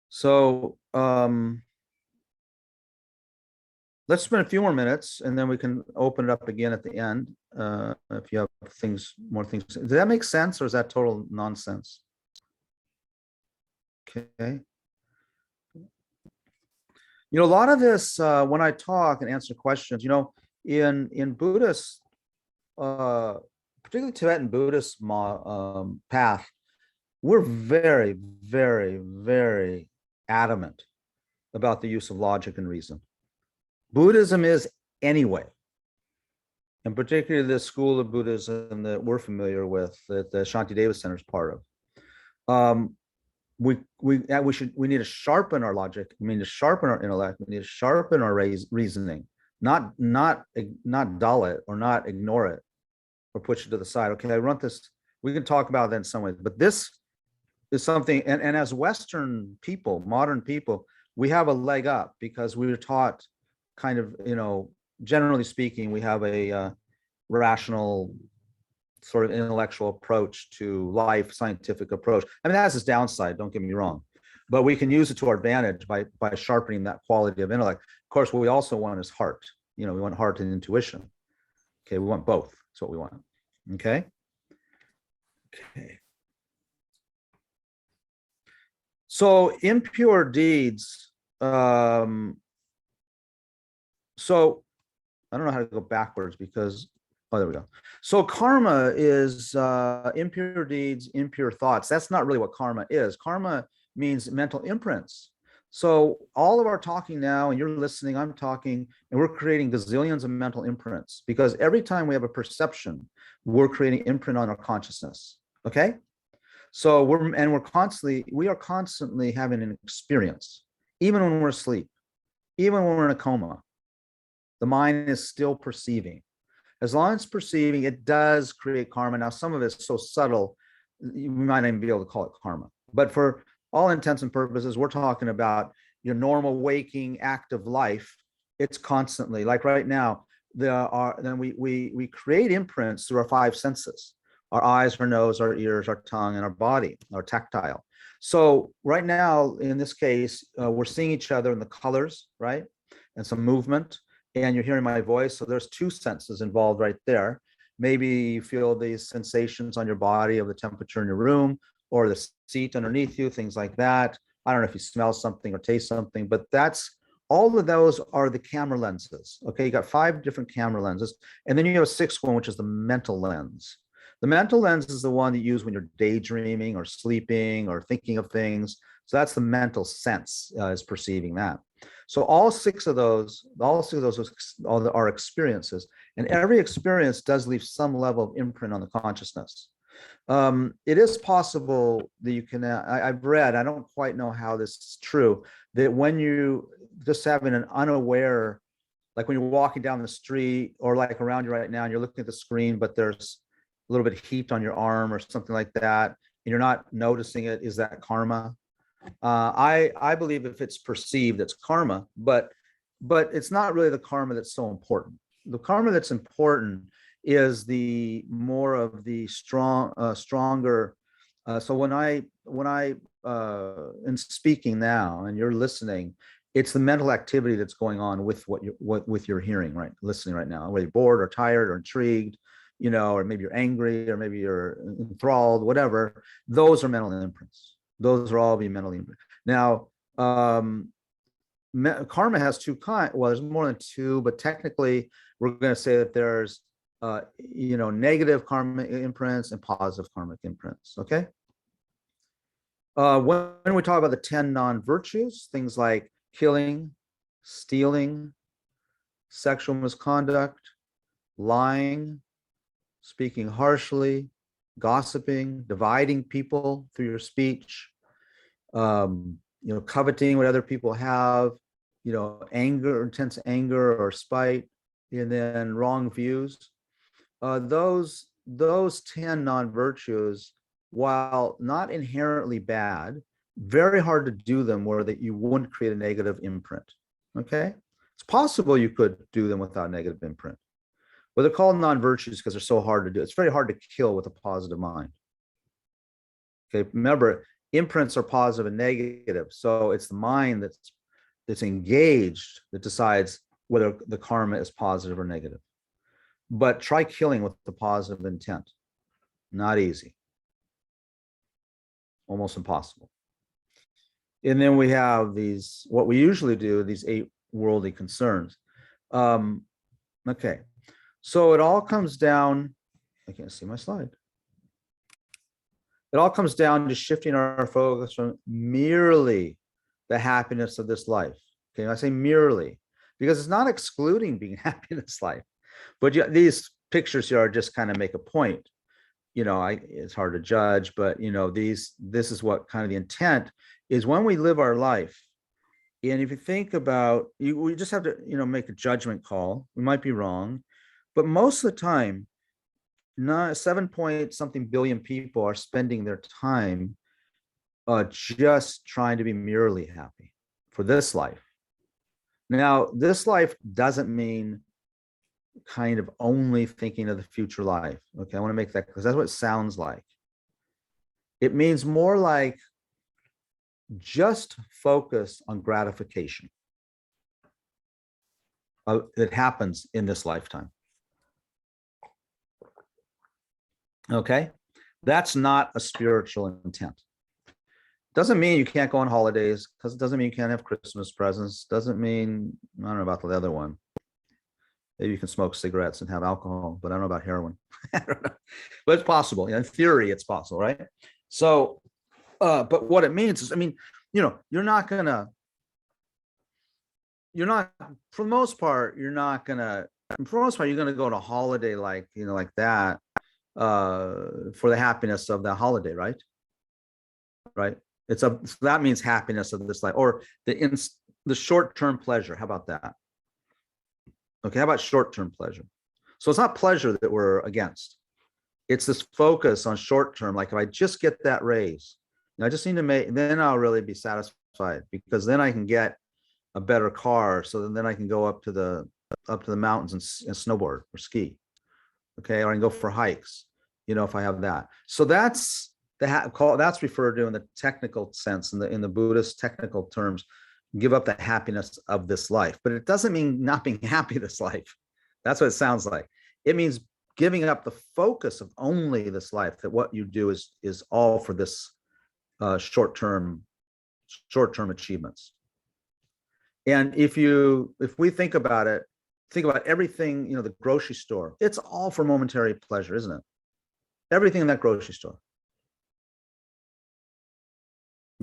So let's spend a few more minutes and then we can open it up again at the end. If you have more things. Does that make sense or is that total nonsense? Okay. You know, a lot of this, when I talk and answer questions, you know, in Buddhist, particularly Tibetan Buddhist path, we're very, very, very adamant about the use of logic and reason. Buddhism is anyway, and particularly the school of Buddhism that we're familiar with, that the Shantideva Center is part of. We need to sharpen our logic. We need to sharpen our intellect. We need to sharpen our reasoning, not dull it or not ignore it or push it to the side. Okay, I want this. We can talk about that in some ways, but this is something. And as Western people, modern people, we have a leg up because we were taught, kind of, you know, generally speaking, we have a rational, sort of intellectual approach to life, scientific approach. I mean, that has its downside, don't get me wrong, but we can use it to our advantage by sharpening that quality of intellect. Of course, what we also want is heart. You know, we want heart and intuition. Okay, we want both. That's what we want. Okay. Okay. So impure deeds. So I don't know how to go backwards because, oh, there we go. So karma is impure deeds, impure thoughts. That's not really what karma is. Karma means mental imprints. So all of our talking now, and you're listening, I'm talking, and we're creating gazillions of mental imprints because every time we have a perception, we're creating imprint on our consciousness. Okay. So we are constantly having an experience, even when we're asleep, even when we're in a coma. The mind is still perceiving. As long as it's perceiving, it does create karma. Now, some of it's so subtle, we might not even be able to call it karma. But for all intents and purposes, we're talking about your normal waking active life. It's constantly, like right now, we create imprints through our five senses: our eyes, our nose, our ears, our tongue, and our body, our tactile. So right now, in this case, we're seeing each other in the colors, right? And some movement. And you're hearing my voice. So there's two senses involved right there. Maybe you feel these sensations on your body of the temperature in your room or the seat underneath you, things like that. I don't know if you smell something or taste something, but all of those are the camera lenses. Okay, you got 5 different camera lenses. And then you have a 6th one, which is the mental lens. The mental lens is the one that you use when you're daydreaming or sleeping or thinking of things. So that's the mental sense, is perceiving that. So all 6 of those are experiences, and every experience does leave some level of imprint on the consciousness. It is possible that you can, I've read, I don't quite know how this is true, that when you just having an unaware, like when you're walking down the street or like around you right now and you're looking at the screen, but there's a little bit of heat on your arm or something like that, and you're not noticing it, is that karma? I believe if it's perceived, it's karma, but it's not really the karma that's so important. The karma that's important is the more of the stronger. So when I am speaking now and you're listening, it's the mental activity that's going on with with you're hearing, right? Listening right now, whether you're bored or tired or intrigued, you know, or maybe you're angry or maybe you're enthralled, whatever. Those are mental imprints. Those are all be mentally imprinted. Now, karma has 2 kinds. Well, there's more than 2, but technically, we're going to say that there's, negative karmic imprints and positive karmic imprints. Okay. When we talk about the 10 non-virtues, things like killing, stealing, sexual misconduct, lying, speaking harshly, gossiping, dividing people through your speech, coveting what other people have, anger, intense anger or spite, and then wrong views. Those 10 non-virtues, while not inherently bad, very hard to do them where that you wouldn't create a negative imprint. Okay, it's possible you could do them without negative imprint. But they're called non-virtues because they're so hard to do. It's very hard to kill with a positive mind. Okay, remember, imprints are positive and negative. So it's the mind that's engaged that decides whether the karma is positive or negative. But try killing with the positive intent. Not easy. Almost impossible. And then we have these, what we usually do, these 8 worldly concerns. Okay, so it all comes down, I can't see my slide. It all comes down to shifting our focus from merely the happiness of this life. Okay, I say merely, because it's not excluding being happy in this life. But these pictures here are just kind of make a point. You know, it's hard to judge, but you know, this is what kind of the intent is when we live our life. And if you think about, we just have to, you know, make a judgment call. We might be wrong, but most of the time, 7 point something billion people are spending their time just trying to be merely happy for this life. Now, this life doesn't mean kind of only thinking of the future life. Okay, I want to make that, because that's what it sounds like. It means more like just focus on gratification that happens in this lifetime. Okay, that's not a spiritual intent. Doesn't mean you can't go on holidays, because it doesn't mean you can't have Christmas presents. Doesn't mean, I don't know about the other one. Maybe you can smoke cigarettes and have alcohol, but I don't know about heroin. I don't know. But it's possible. In theory, it's possible, right? So, but what it means is, I mean, you know, you're not, for the most part, you're gonna go on a holiday like, you know, like that, for the happiness of the holiday, right? Right. So that means happiness of this life, or the short-term pleasure. How about that? Okay, how about short-term pleasure? So it's not pleasure that we're against. It's this focus on short-term. Like if I just get that raise, I just need to make, then I'll really be satisfied, because then I can get a better car. So then I can go up to the mountains and snowboard or ski. Okay, or I can go for hikes, you know, if I have that. So that's that's referred to in the technical sense, in the Buddhist technical terms, give up the happiness of this life. But it doesn't mean not being happy this life. That's what it sounds like. It means giving up the focus of only this life, that what you do is all for this short-term achievements. And if we think about it, think about everything, you know, the grocery store, it's all for momentary pleasure, isn't it? Everything in that grocery store.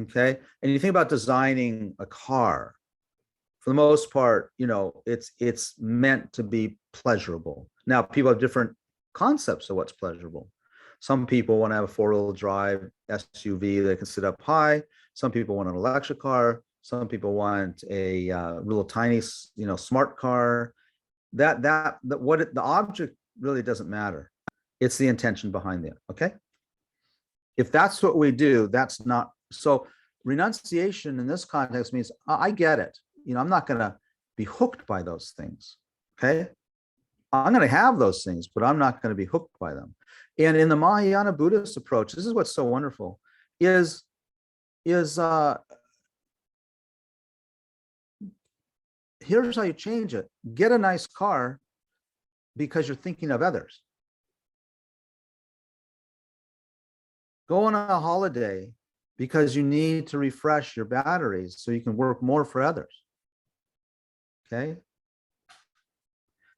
Okay, and you think about designing a car, for the most part, you know, it's meant to be pleasurable. Now, people have different concepts of what's pleasurable. Some people want to have a 4-wheel drive SUV that can sit up high. Some people want an electric car. Some people want a little tiny, you know, smart car. The object really doesn't matter. It's the intention behind it. Okay, if that's what we do, that's not. So renunciation in this context means I get it. You know, I'm not going to be hooked by those things. Okay, I'm going to have those things, but I'm not going to be hooked by them. And in the Mahayana Buddhist approach, this is what's so wonderful, is here's how you change it. Get a nice car because you're thinking of others. Go on a holiday because you need to refresh your batteries so you can work more for others. Okay.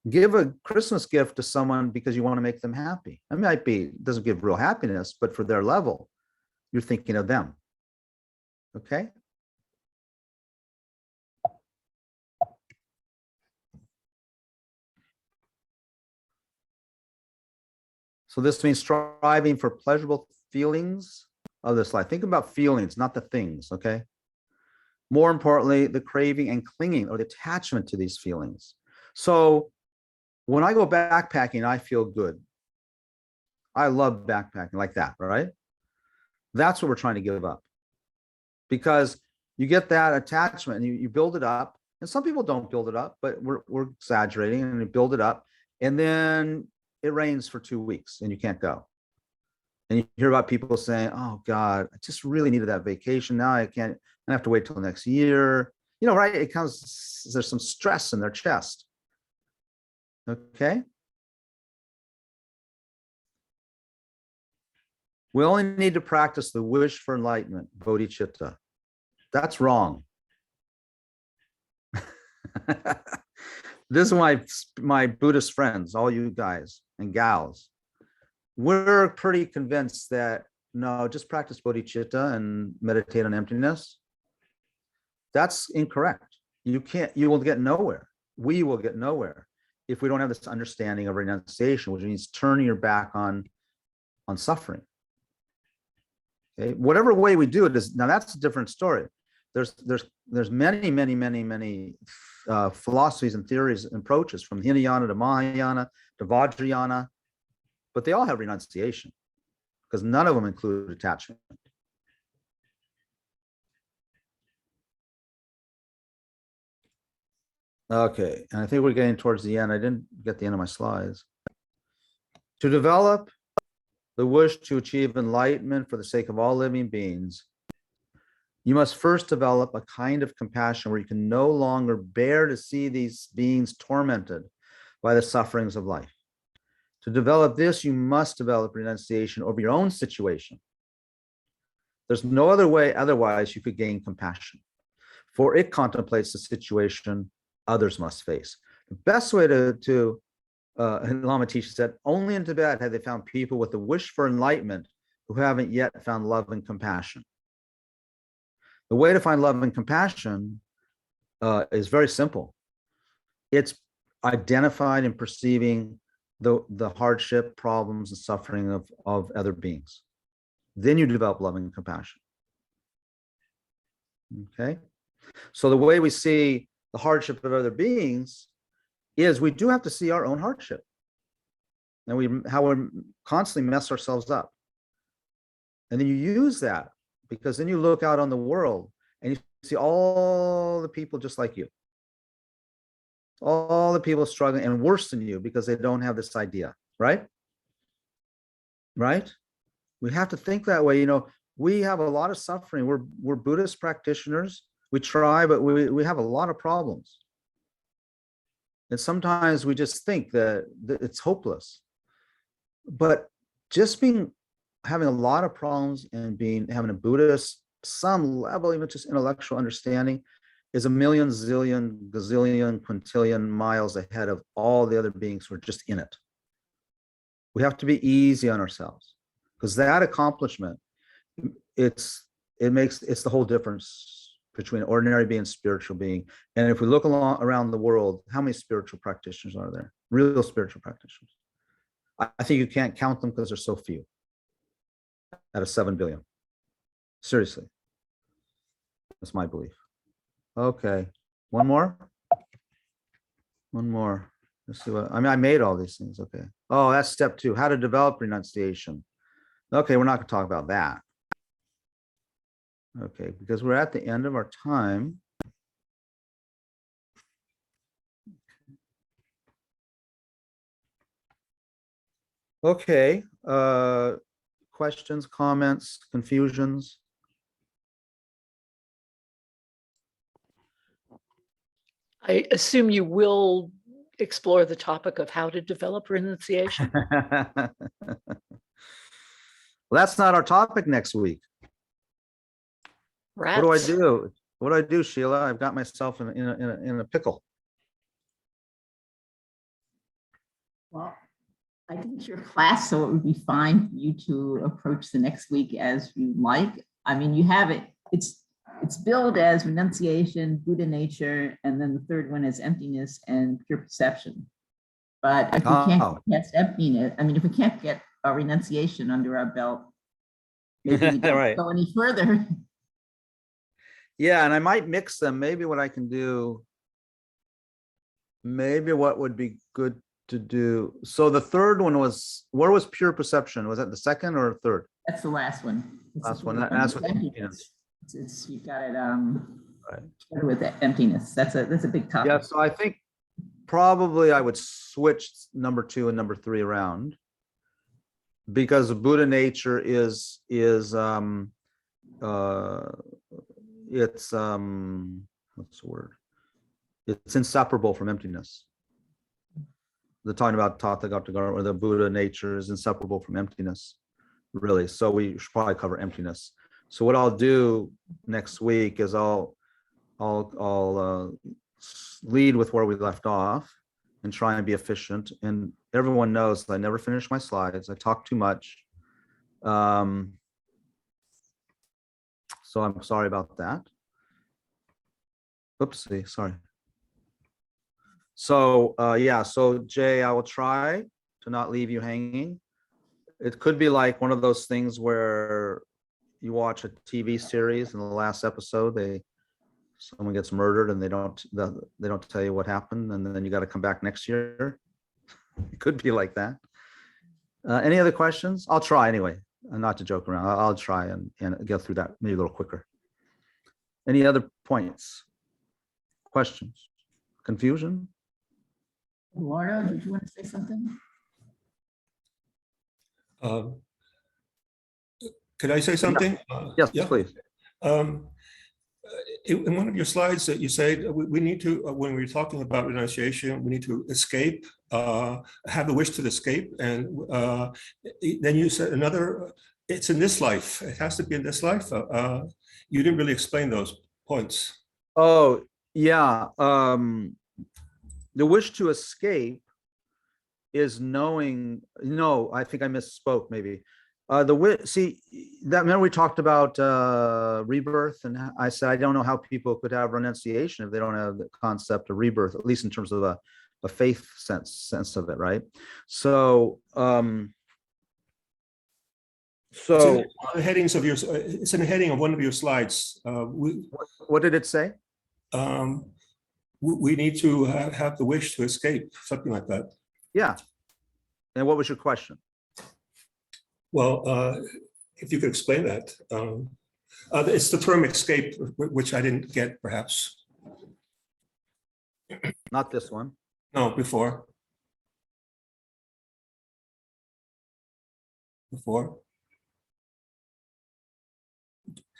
Give a Christmas gift to someone because you want to make them happy. It doesn't give real happiness, but for their level, you're thinking of them. Okay. So this means striving for pleasurable feelings of this life. Think about feelings, not the things, okay? More importantly, the craving and clinging, or the attachment to these feelings. So when I go backpacking, I feel good. I love backpacking like that, right? That's what we're trying to give up. Because you get that attachment and you build it up. And some people don't build it up, but we're exaggerating, and you build it up. And then it rains for 2 weeks and you can't go. And you hear about people saying, oh God, I just really needed that vacation. Now I can't, I have to wait till next year. You know, right? It comes, there's some stress in their chest. Okay. We only need to practice the wish for enlightenment, bodhicitta. That's wrong. This is my Buddhist friends, all you guys and gals. We're pretty convinced that no, just practice bodhicitta and meditate on emptiness. That's incorrect. You will get nowhere. We will get nowhere if we don't have this understanding of renunciation, which means turning your back on suffering. Okay, whatever way we do it is, now that's a different story. There's many philosophies and theories and approaches, from Hinayana to Mahayana to Vajrayana, but they all have renunciation because none of them include attachment. Okay, and I think we're getting towards the end. I didn't get the end of my slides. To develop the wish to achieve enlightenment for the sake of all living beings, you must first develop a kind of compassion where you can no longer bear to see these beings tormented by the sufferings of life. To develop this, you must develop renunciation over your own situation. There's no other way, otherwise you could gain compassion, for it contemplates the situation others must face. The best way Lama Tisha said, only in Tibet have they found people with the wish for enlightenment who haven't yet found love and compassion. The way to find love and compassion is very simple. It's identifying and perceiving the hardship, problems, and suffering of other beings. Then you develop love and compassion. Okay? So the way we see the hardship of other beings is we do have to see our own hardship. And how we constantly mess ourselves up. And then you use that, because then you look out on the world and you see all the people just like you. All the people struggling and worse than you because they don't have this idea, right? Right? We have to think that way. You know, we have a lot of suffering. We're Buddhist practitioners. We try, but we have a lot of problems. And sometimes we just think that it's hopeless. But just having a lot of problems and having a Buddhist, some level, even just intellectual understanding, is a million, zillion, gazillion, quintillion miles ahead of all the other beings who are just in it. We have to be easy on ourselves, because that accomplishment, it's the whole difference between ordinary being and spiritual being. And if we look around the world, how many spiritual practitioners are there? Real spiritual practitioners. I think you can't count them because there's so few out of 7 billion. Seriously. That's my belief. Okay. One more? One more. Let's see what, I made all these things. Okay. Oh, that's step 2, how to develop renunciation. Okay, we're not going to talk about that. Okay, because we're at the end of our time. Okay, questions, comments, confusions? I assume you will explore the topic of how to develop renunciation. Well, that's not our topic next week. Rats. What do I do? What do I do, Sheila? I've got myself in a pickle. Well, I think it's your class, so it would be fine for you to approach the next week as you like. I mean, you have it, it's billed as renunciation, Buddha nature, and then the third one is emptiness and pure perception. But if we can't get emptiness, I mean, if we can't get a renunciation under our belt, maybe we don't Right. go any further. Yeah, and I might mix them. Maybe what I can do, maybe what would be good to do. So the third one was, where was pure perception? Was that the second or third? That's the last one. Last one. That's what emptiness. You got it right. with the emptiness. That's a big topic. Yeah, so I think probably I would switch number 2 and number 3 around. because Buddha nature is it's what's the word? It's inseparable from emptiness. They're talking about Tathagata, or the Buddha nature is inseparable from emptiness, really. So we should probably cover emptiness. So what I'll do next week is I'll lead with where we left off and try and be efficient. And everyone knows I never finish my slides. I talk too much. So I'm sorry about that. Oopsie, sorry. So yeah, so Jay, I will try to not leave you hanging. It could be like one of those things where you watch a TV series and the last episode, someone gets murdered and they don't tell you what happened, and then you got to come back next year. It could be like that. Any other questions? I'll try anyway, not to joke around. I'll try and get through that maybe a little quicker. Any other points? Questions? Confusion? Eduardo, did you want to say something? Could I say something? Yes, yeah. please. In one of your slides that you said we need to, when we're talking about renunciation, we need to escape, have the wish to escape. And then you said another, it's in this life. It has to be in this life. You didn't really explain those points. Oh, yeah. The wish to escape is knowing, no, I think I misspoke maybe. Remember we talked about rebirth, and I said I don't know how people could have renunciation if they don't have the concept of rebirth, at least in terms of a faith sense of it, right? So So the headings of your, it's in the heading of one of your slides. What did it say? We need to have the wish to escape, something like that. Yeah. And what was your question? Well, if you could explain that. It's the term escape, which I didn't get, perhaps. Not this one. No, before. Before.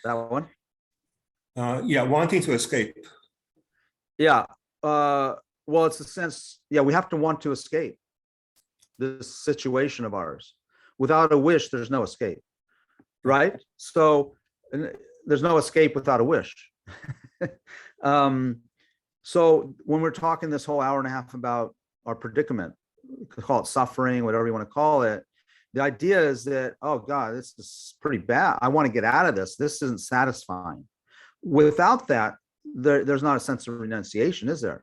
That one? Yeah, wanting to escape. Yeah. Well, it's a sense, yeah, we have to want to escape this situation of ours. Without a wish, there's no escape, right? So there's no escape without a wish. So when we're talking this whole hour and a half about our predicament, we could call it suffering, whatever you want to call it, the idea is that, oh God, this is pretty bad. I want to get out of this. This isn't satisfying. Without that, there's not a sense of renunciation, is there?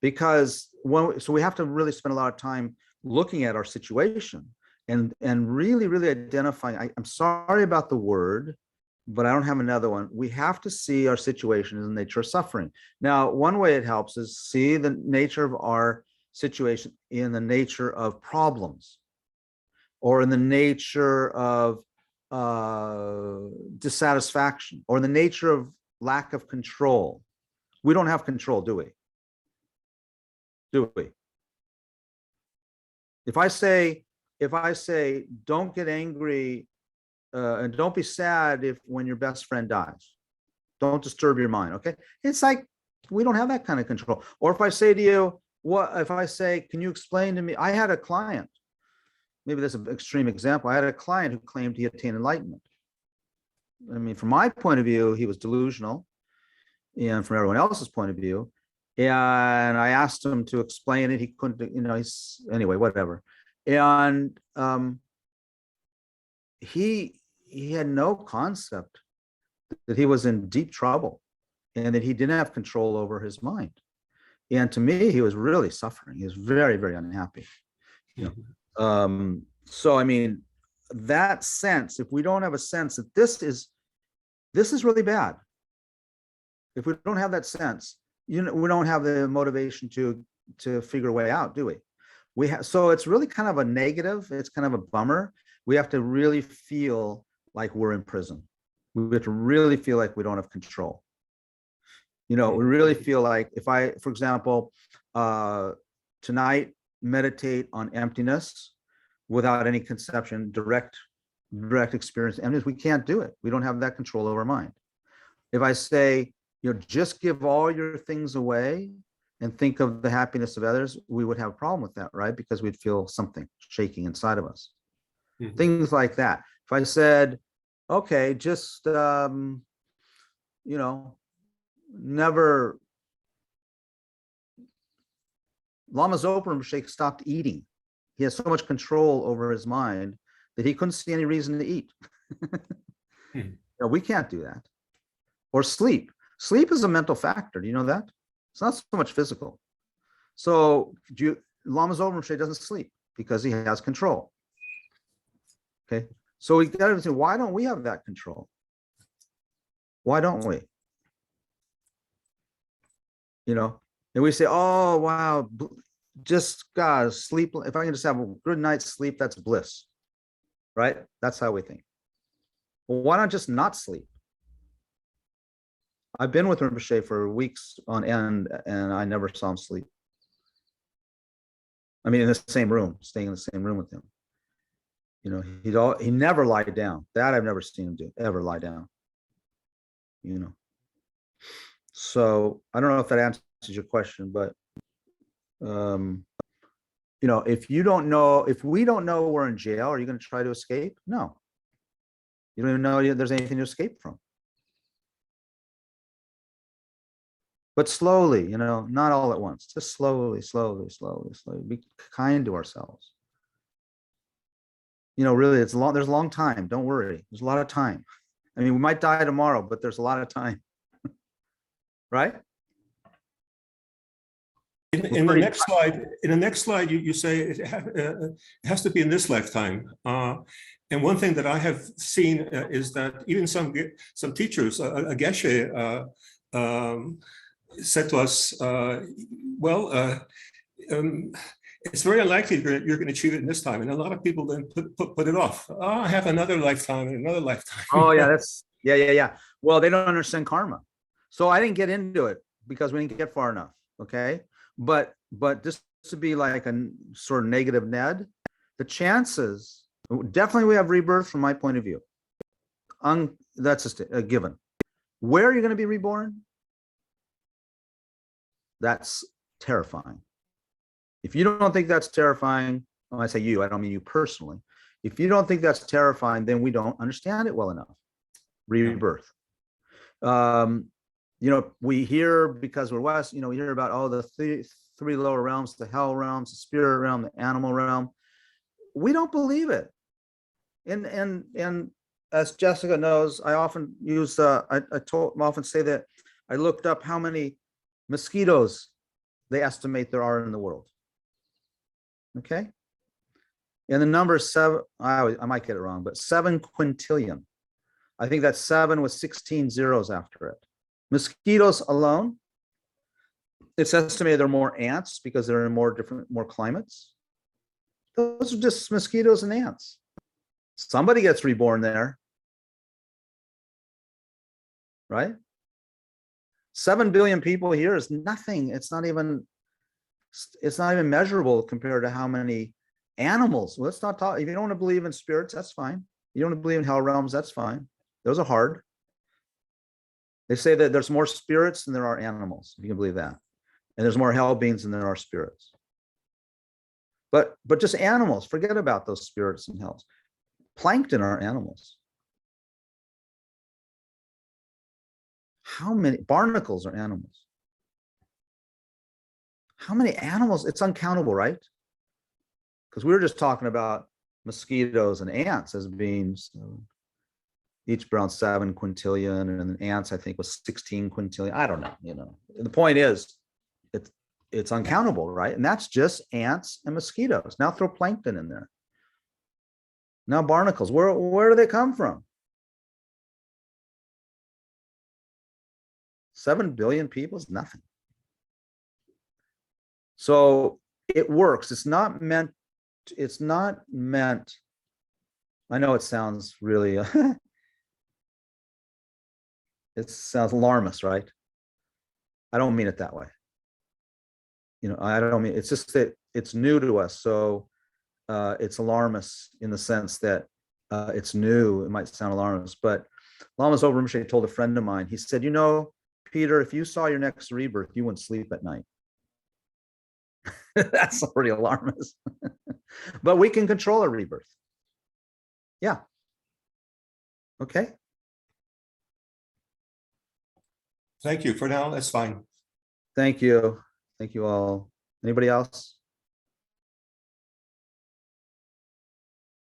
Because so we have to really spend a lot of time looking at our situation and really identifying. I'm sorry about the word, but I don't have another one. We have to see our situation as the nature of suffering. Now, one way it helps is see the nature of our situation in the nature of problems, or in the nature of dissatisfaction, or in the nature of lack of control. We don't have control, do we? Do we? If I say, don't get angry and don't be sad when your best friend dies, don't disturb your mind, okay? It's like, we don't have that kind of control. Or if I say to you, can you explain to me, I had a client, maybe that's an extreme example. I had a client who claimed he attained enlightenment. I mean, from my point of view, he was delusional, and from everyone else's point of view. And I asked him to explain it. He couldn't, anyway, whatever. And he had no concept that he was in deep trouble and that he didn't have control over his mind. And to me, he was really suffering. He was very, very unhappy. So, I mean, that sense, if we don't have a sense that this is really bad, if we don't have that sense, we don't have the motivation to figure a way out, do we? So it's really kind of a negative. It's kind of a bummer. We have to really feel like we're in prison. We have to really feel like we don't have control. We really feel like if I, for example, tonight meditate on emptiness, without any conception, direct experience. And we can't do it. We don't have that control over mind. If I say, just give all your things away and think of the happiness of others, we would have a problem with that, right? Because we'd feel something shaking inside of us. Mhm. Things like that. If I said, okay, just, never, Lama Zopa Rinpoche stopped eating. He has so much control over his mind that he couldn't see any reason to eat. We can't do that. Or sleep. Sleep is a mental factor. Do you know that? It's not so much physical. So Lama Zopa Rinpoche doesn't sleep because he has control. Okay. So we got to say, why don't we have that control? Why don't we? And we say, oh, wow, just God, sleep. If I can just have a good night's sleep, that's bliss, right? That's how we think. Well, why not just not sleep? I've been with Rinpoche for weeks on end, and I never saw him sleep. I mean, in the same room, staying in the same room with him. He never lied down. That I've never seen him do, ever lie down. So I don't know if that answers your question, but if we don't know we're in jail, are you going to try to escape? No. You don't even know there's anything to escape from. But slowly, not all at once, just slowly. Be kind to ourselves. Really, there's a long time. Don't worry. There's a lot of time. I mean, we might die tomorrow, but there's a lot of time. Right? In the next slide, you say it has to be in this lifetime. And one thing that I have seen is that even some teachers, a geshe, said to us, it's very unlikely you're going to achieve it in this time. And a lot of people then put it off. Oh, I have another lifetime and another lifetime. Oh, yeah, yeah. Well, they don't understand karma. So I didn't get into it because we didn't get far enough. Okay. But just to be like a sort of negative Ned, the chances, definitely we have rebirth from my point of view. That's just a given. Where are you going to be reborn? That's terrifying. If you don't think that's terrifying, when I say you, I don't mean you personally. If you don't think that's terrifying, then we don't understand it well enough. Rebirth. We hear, because we're West, we hear about the three lower realms, the hell realms, the spirit realm, the animal realm. We don't believe it. And as Jessica knows, I often use I often say that I looked up how many mosquitoes they estimate there are in the world. Okay. And the number is 7, I might get it wrong, but 7 quintillion. I think that's 7 with 16 zeros after it. Mosquitoes alone, it's estimated there are more ants because they're in more climates. Those are just mosquitoes and ants. Somebody gets reborn there, right? 7 billion people here is nothing. It's not even measurable compared to how many animals. Let's not talk. If you don't want to believe in spirits, that's fine. You don't want to believe in hell realms, that's fine. Those are hard. They say that there's more spirits than there are animals, if you can believe that. And there's more hell beings than there are spirits. But just animals, forget about those spirits and hells. Plankton are animals. How many barnacles are animals? How many animals? It's uncountable, right? Because we were just talking about mosquitoes and ants as being each around 7 quintillion, and ants, I think, was 16 quintillion. I don't know, The point is, it's uncountable, right? And that's just ants and mosquitoes. Now throw plankton in there. Now barnacles. Where do they come from? 7 billion people is nothing. So it works. It's not meant. I know it sounds really. It sounds alarmist, right? I don't mean it that way. I don't mean, it's just that it's new to us. So it's alarmist in the sense that it's new. It might sound alarmist, but Lama Zopa Rinpoche told a friend of mine, he said, you know, Peter, if you saw your next rebirth, you wouldn't sleep at night. That's already alarmist. But we can control a rebirth. Yeah. Okay. Thank you. For now, that's fine. Thank you. Thank you all. Anybody else?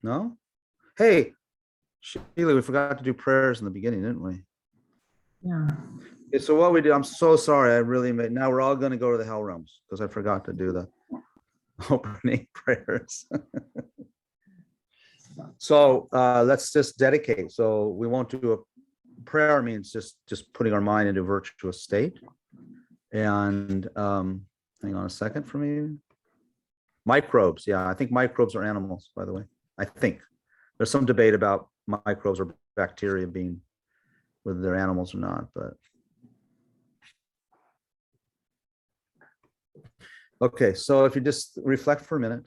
No? Hey, Sheila, we forgot to do prayers in the beginning, didn't we? Yeah. Okay, so what we do, I'm so sorry. I really made, now we're all going to go to the hell realms because I forgot to do the opening prayers. So let's just dedicate. So we won't do a prayer, means just putting our mind into a virtuous state. And hang on a second for me. Microbes. Yeah, I think microbes are animals, by the way. I think there's some debate about microbes or bacteria being, whether they're animals or not, but. Okay, so if you just reflect for a minute,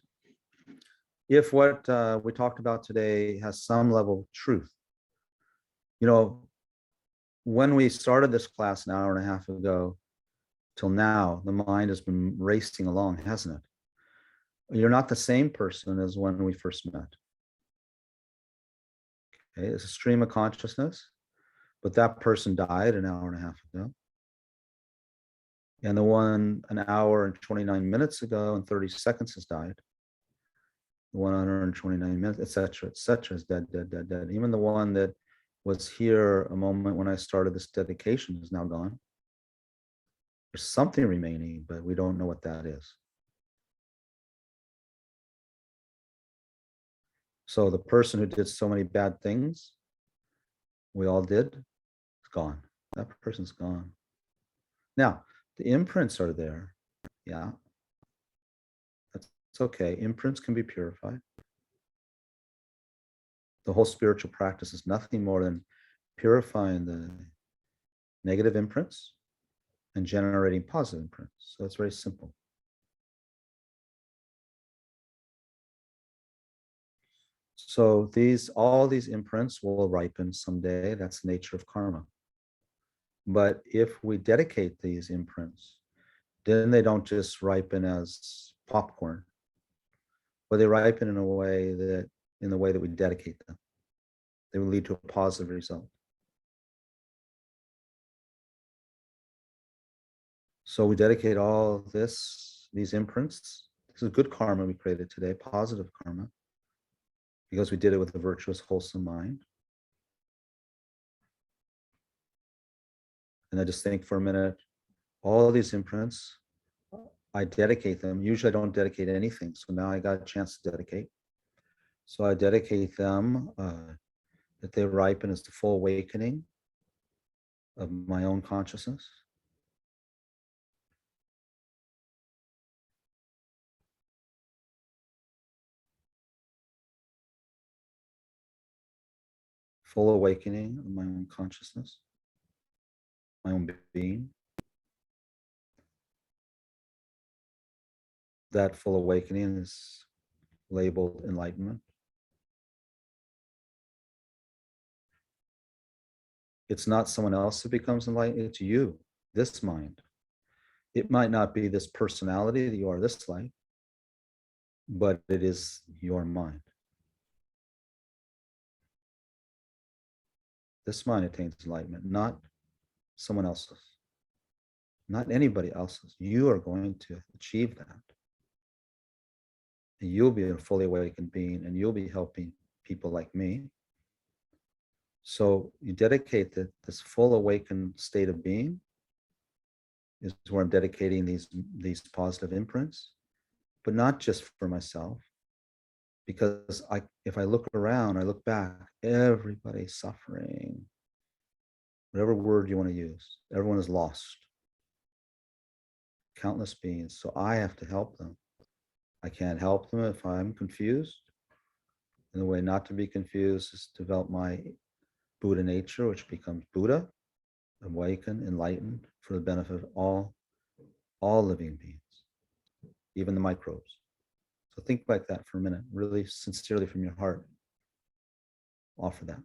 if what we talked about today has some level of truth, you know, when we started this class an hour and a half ago till now, the mind has been racing along, hasn't it? You're not the same person as when we first met. Okay, it's a stream of consciousness, but that person died an hour and a half ago. And the one an hour and 29 minutes ago and 30 seconds has died. The 129 minutes, etc., is dead, dead, dead, dead. Even the one that was here a moment when I started this dedication is now gone. There's something remaining, but we don't know what that is. So the person who did so many bad things, we all did, is gone. That person's gone. Now, the imprints are there. Yeah. That's okay. Imprints can be purified. The whole spiritual practice is nothing more than purifying the negative imprints and generating positive imprints. So it's very simple. So all these imprints will ripen someday. That's the nature of karma. But if we dedicate these imprints, then they don't just ripen as popcorn, but they ripen in the way that we dedicate them. They will lead to a positive result. So we dedicate all these imprints. This is good karma we created today, positive karma, because we did it with a virtuous, wholesome mind. And I just think for a minute, all these imprints, I dedicate them. Usually I don't dedicate anything. So now I got a chance to dedicate. So I dedicate them, that they ripen as the full awakening of my own consciousness. Full awakening of my own consciousness, my own being. That full awakening is labeled enlightenment. It's not someone else who becomes enlightened, it's you, this mind. It might not be this personality that you are, this life, but it is your mind. This mind attains enlightenment, not someone else's, not anybody else's. You are going to achieve that. And you'll be a fully awakened being, and you'll be helping people like me. So you dedicate this full awakened state of being is where I'm dedicating these positive imprints, but not just for myself, because if I look around, I look back, everybody's suffering. Whatever word you want to use, everyone is lost. Countless beings. So I have to help them. I can't help them if I'm confused. And the way not to be confused is to develop my Buddha nature, which becomes Buddha, awakened, enlightened, for the benefit of all living beings, even the microbes. So think like that for a minute, really sincerely from your heart. Offer that,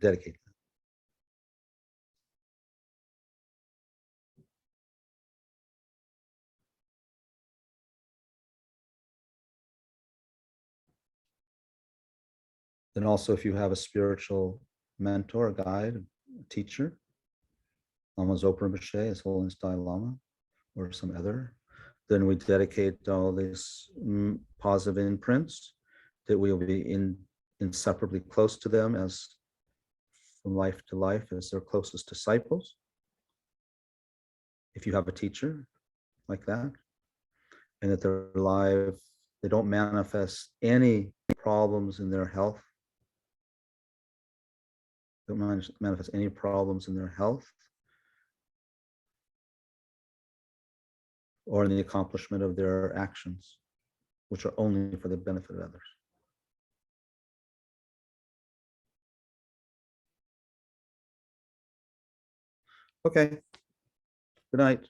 dedicate that. Then also, if you have a spiritual mentor, a guide, a teacher, Lama Zopa Rinpoche, His Holiness Dalai Lama, or some other, then we dedicate all these positive imprints that we will be inseparably close to them as from life to life as their closest disciples. If you have a teacher like that, and that they're alive, they don't manifest any problems in their health, don't manifest any problems in their health or in the accomplishment of their actions, which are only for the benefit of others. Okay. Good night.